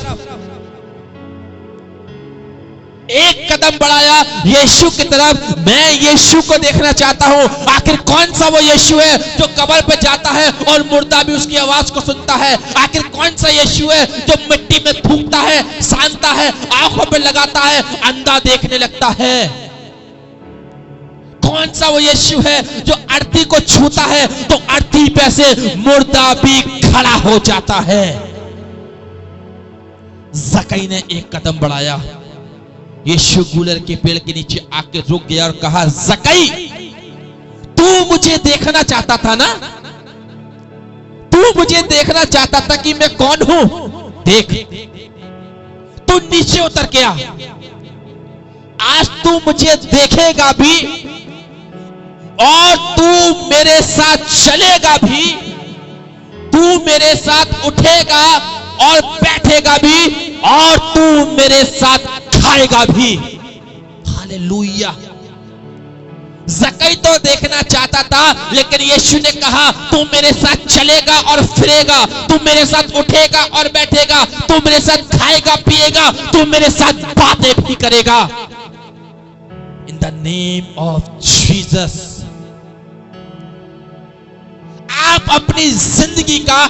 एक कदम बढ़ाया यीशु की तरफ। मैं यीशु को देखना चाहता हूं। आखिर कौन सा वो यीशु है जो कब्र पे जाता है और मुर्दा भी उसकी आवाज को सुनता है? आखिर कौन सा यीशु है जो मिट्टी में थूकता है, सानता है, आंखों पे लगाता है, अंधा देखने लगता है? कौन सा वो यीशु है जो अर्थी को छूता है तो अर्थी पे से मुर्दा भी खड़ा हो जाता है? ज़कई ने एक कदम बढ़ाया। यीशु गूलर के पेड़ के नीचे आके रुक गया और कहा, ज़कई तू मुझे देखना चाहता था ना? तू मुझे देखना चाहता था कि मैं कौन हूं? देख, तू नीचे उतर के आ। आज तू मुझे देखेगा भी और तू मेरे साथ चलेगा भी, तू मेरे साथ उठेगा और बैठेगा भी, और तू मेरे साथ खाएगा भी। हालेलुया। ज़कई तो देखना चाहता था, लेकिन यीशु ने कहा तू मेरे साथ चलेगा और फिरेगा, तू मेरे साथ उठेगा और बैठेगा, तू मेरे साथ खाएगा पिएगा, तू मेरे साथ बातें भी करेगा। इन द नेम ऑफ जीसस। आप अपनी जिंदगी का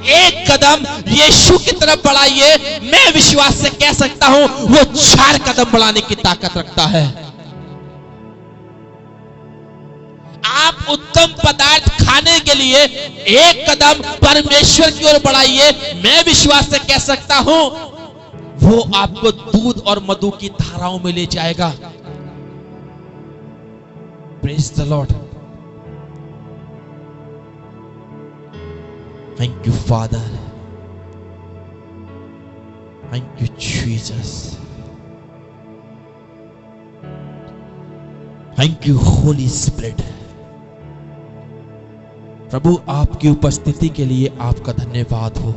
एक कदम यीशु की तरफ बढ़ाइए। मैं विश्वास से कह सकता हूं वो 4 कदम बढ़ाने की ताकत रखता है। आप उत्तम पदार्थ खाने के लिए एक कदम परमेश्वर की ओर बढ़ाइए। मैं विश्वास से कह सकता हूं वो आपको दूध और मधु की धाराओं में ले जाएगा। Praise the Lord. Thank you, Father. Thank you, Jesus. Thank you, Holy Spirit. प्रभु आपकी उपस्थिति के लिए आपका धन्यवाद हो।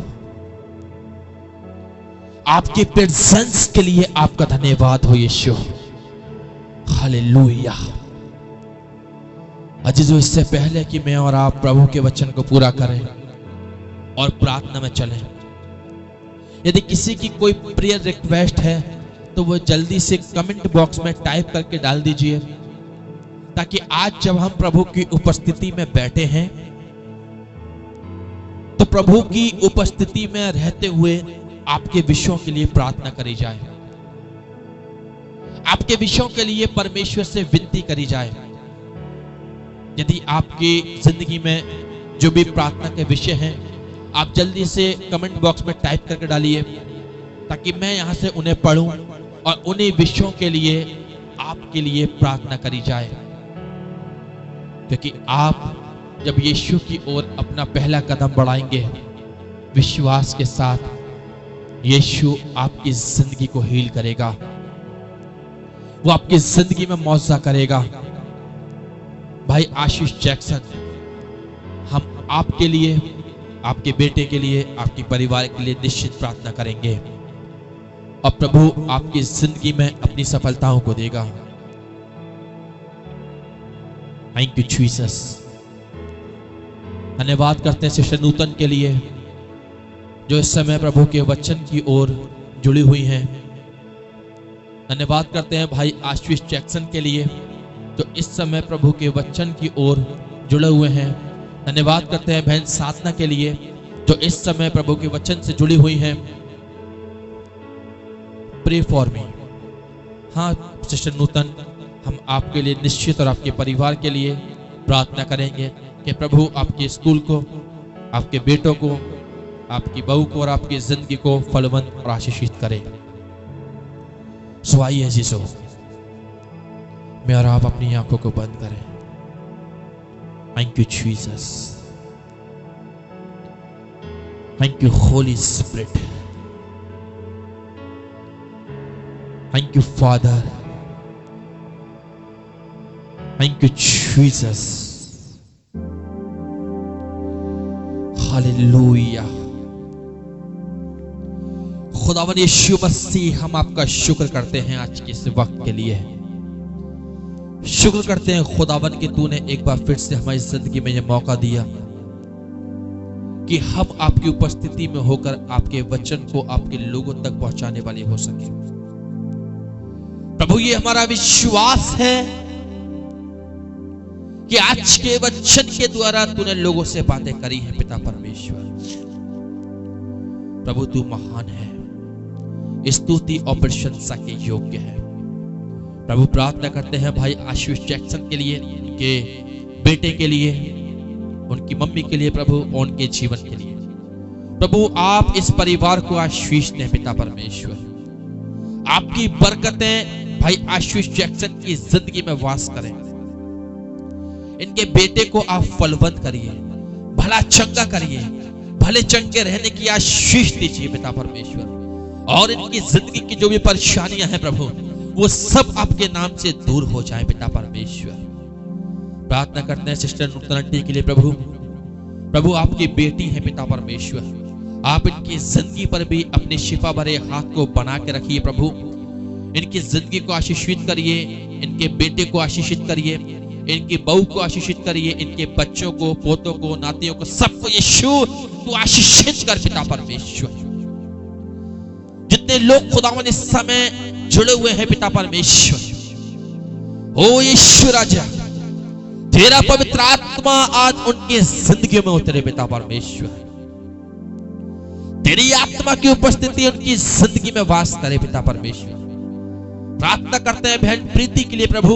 आपके प्रेजेंस के लिए आपका धन्यवाद हो यीशु। हालेलुया। अजीजों, इससे पहले कि मैं और आप प्रभु के वचन को पूरा करें और प्रार्थना में चलें, यदि किसी की कोई प्रेयर रिक्वेस्ट है तो वो जल्दी से कमेंट बॉक्स में टाइप करके डाल दीजिए, ताकि आज जब हम प्रभु की उपस्थिति में बैठे हैं तो प्रभु की उपस्थिति में रहते हुए आपके विषयों के लिए प्रार्थना करी जाए, आपके विषयों के लिए परमेश्वर से विनती करी जाए। यदि आपकी जिंदगी में जो भी प्रार्थना के विषय हैं, आप जल्दी से कमेंट बॉक्स में टाइप करके डालिए, ताकि मैं यहां से उन्हें पढ़ूं और उन्हीं विषयों के लिए आपके लिए प्रार्थना करी जाए। क्योंकि आप जब यीशु की ओर अपना पहला कदम बढ़ाएंगे विश्वास के साथ, यीशु आपकी जिंदगी को हील करेगा, वो आपकी जिंदगी में मौजूदा करेगा। भाई आशीष जैक्सन, हम आपके लिए, आपके बेटे के लिए, आपके परिवार के लिए निश्चित प्रार्थना करेंगे और प्रभु आपकी जिंदगी में अपनी सफलताओं को देगा। Thank you Jesus. धन्यवाद करते हैं सिस्टर नूतन के लिए जो इस समय प्रभु के वचन की ओर जुड़ी हुई हैं। धन्यवाद करते हैं भाई आशीष जैक्सन के लिए जो इस समय प्रभु के वचन की ओर जुड़े हुए हैं। धन्यवाद करते हैं बहन साधना के लिए जो इस समय प्रभु के वचन से जुड़ी हुई हैं। Pray for me. हाँ सिस्टर नूतन, हम आपके लिए निश्चित और आपके परिवार के लिए प्रार्थना करेंगे कि प्रभु आपके स्कूल को, आपके बेटों को, आपकी बहू को और आपकी जिंदगी को फलवंत और आशीषित करे। सो आइए जीसो, मैं और आप अपनी आंखों को बंद करें। Thank you Jesus, thank you holy spirit, thank you father, thank you Jesus, hallelujah. खुदावन यीशु मसीह, हम आपका शुक्र करते हैं आज के इस वक्त के लिए। शुक्र करते हैं खुदावन कि तूने एक बार फिर से हमारी जिंदगी में यह मौका दिया कि हम आपकी उपस्थिति में होकर आपके वचन को आपके लोगों तक पहुंचाने वाले हो सके। प्रभु ये हमारा विश्वास है कि आज के वचन के द्वारा तूने लोगों से बातें करी हैं। पिता परमेश्वर, प्रभु तू महान है, स्तुति और प्रशंसा के योग्य है। प्रभु प्रार्थना करते हैं भाई आशीष जैक्सन के लिए, उनके बेटे के लिए, उनकी मम्मी के लिए प्रभु, और उनके जीवन के लिए। प्रभु आप इस परिवार को आशीष दें। पिता परमेश्वर, आपकी बरकतें भाई आशीष जैक्सन की जिंदगी में वास करें। इनके बेटे को आप फलवंत करिए, भला चंगा करिए, भले चंगे रहने की आशीष दीजिए पिता परमेश्वर। और इनकी जिंदगी की जो भी परेशानियां हैं प्रभु, वो सब आपके नाम से दूर हो जाए पिता परमेश्वर। प्रार्थना करते हैं सिस्टर नूतन आंटी के लिए प्रभु। प्रभु आपकी बेटी है पिता परमेश्वर, आप इनकी जिंदगी पर भी अपने शिफा भरे हाथ को बना के रखिए प्रभु। इनकी जिंदगी को आशीषित करिए, इनके बेटे को आशीषित करिए, इनकी बहू को आशीषित करिए, इनके बच्चों को, पोतों को, नातियों को, सबको यीशु तू आशीषित कर पिता परमेश्वर। जितने लोग खुदावन इस समय जुड़े हुए हैं पिता परमेश्वर, ओ यीशु राजा, तेरा पवित्र आत्मा आज उनकी जिंदगी में उतरे पिता परमेश्वर। तेरी आत्मा की उपस्थिति उनकी जिंदगी में वास करे पिता परमेश्वर। प्रार्थना करते हैं बहन प्रीति के लिए प्रभु।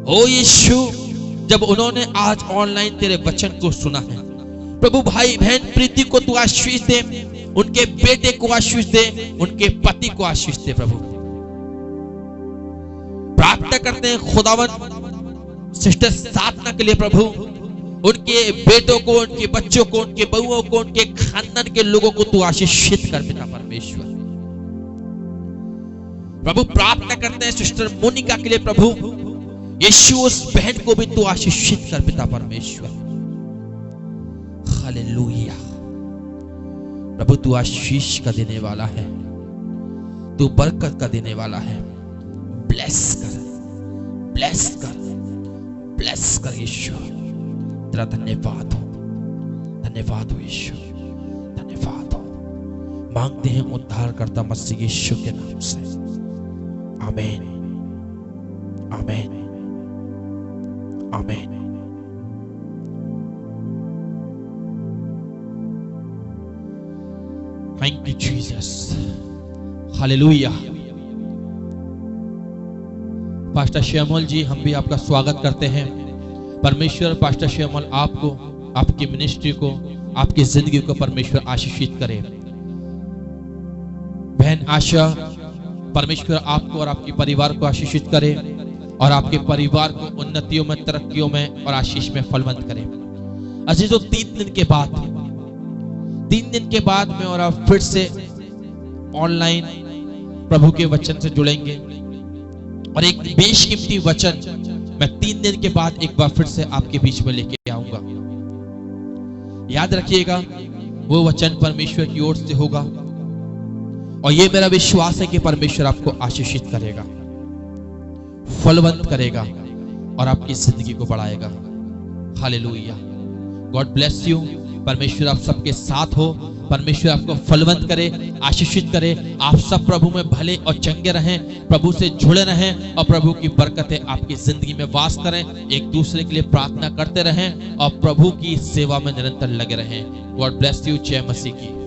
ओ यीशु, जब उन्होंने आज ऑनलाइन तेरे वचन को सुना है प्रभु, भाई बहन प्रीति को तू आशीष दे, उनके बेटे को आशीष दे, उनके पति को आशीष दे प्रभु। प्रार्थना करते हैं खुदावन सिस्टर साधना के लिए प्रभु, उनके बेटों को, उनके बच्चों को, उनके बहुओं को, उनके खानदान के लोगों को तू आशीषित कर पिता परमेश्वर। प्रभु प्रार्थना करते हैं सिस्टर मोनिका के लिए प्रभु, यीशु उस बहन को भी तू आशीषित कर पिता परमेश्वर। हालेलुया। प्रभु तू आशीष का देने वाला है, तू बरकत का देने वाला है। ब्लेस कर, ब्लेस कर, ब्लेस कर यीशु। तेरा धन्यवाद हो, धन्यवाद हो यीशु, धन्यवाद हो। मांगते हैं उद्धारकर्ता मसीह यीशु के नाम से, आमीन, आमीन, आमीन। Thank you Jesus, hallelujah. Pastor Shyamal ji, हम भी आपका स्वागत करते हैं। परमेश्वर पास्टर श्यामल आपको, आपकी मिनिस्ट्री को, आपकी जिंदगी को परमेश्वर आशीषित करे। बहन आशा, परमेश्वर आपको और आपके परिवार को आशीषित करे और आपके परिवार को उन्नतियों में, तरक्कियों में और आशीष में फलवंत करे। अजीजों, 3 दिन के बाद में और आप फिर से ऑनलाइन प्रभु के वचन से जुड़ेंगे और एक बेशकीमती वचन मैं 3 दिन के बाद एक बार फिर से आपके बीच में लेके आऊंगा। याद रखिएगा, वो वचन परमेश्वर की ओर से होगा और ये मेरा विश्वास है कि परमेश्वर आपको आशीषित करेगा, फलवंत करेगा और आपकी जिंदगी को बढ़ाएगा। हालेलुया। God bless you. परमेश्वर आप सबके साथ हो। परमेश्वर आपको फलवंत करे, आशीषित करे। आप सब प्रभु में भले और चंगे रहें, प्रभु से जुड़े रहें और प्रभु की बरकतें आपकी जिंदगी में वास करें। एक दूसरे के लिए प्रार्थना करते रहें और प्रभु की सेवा में निरंतर लगे रहें। God bless you. जय मसीह की।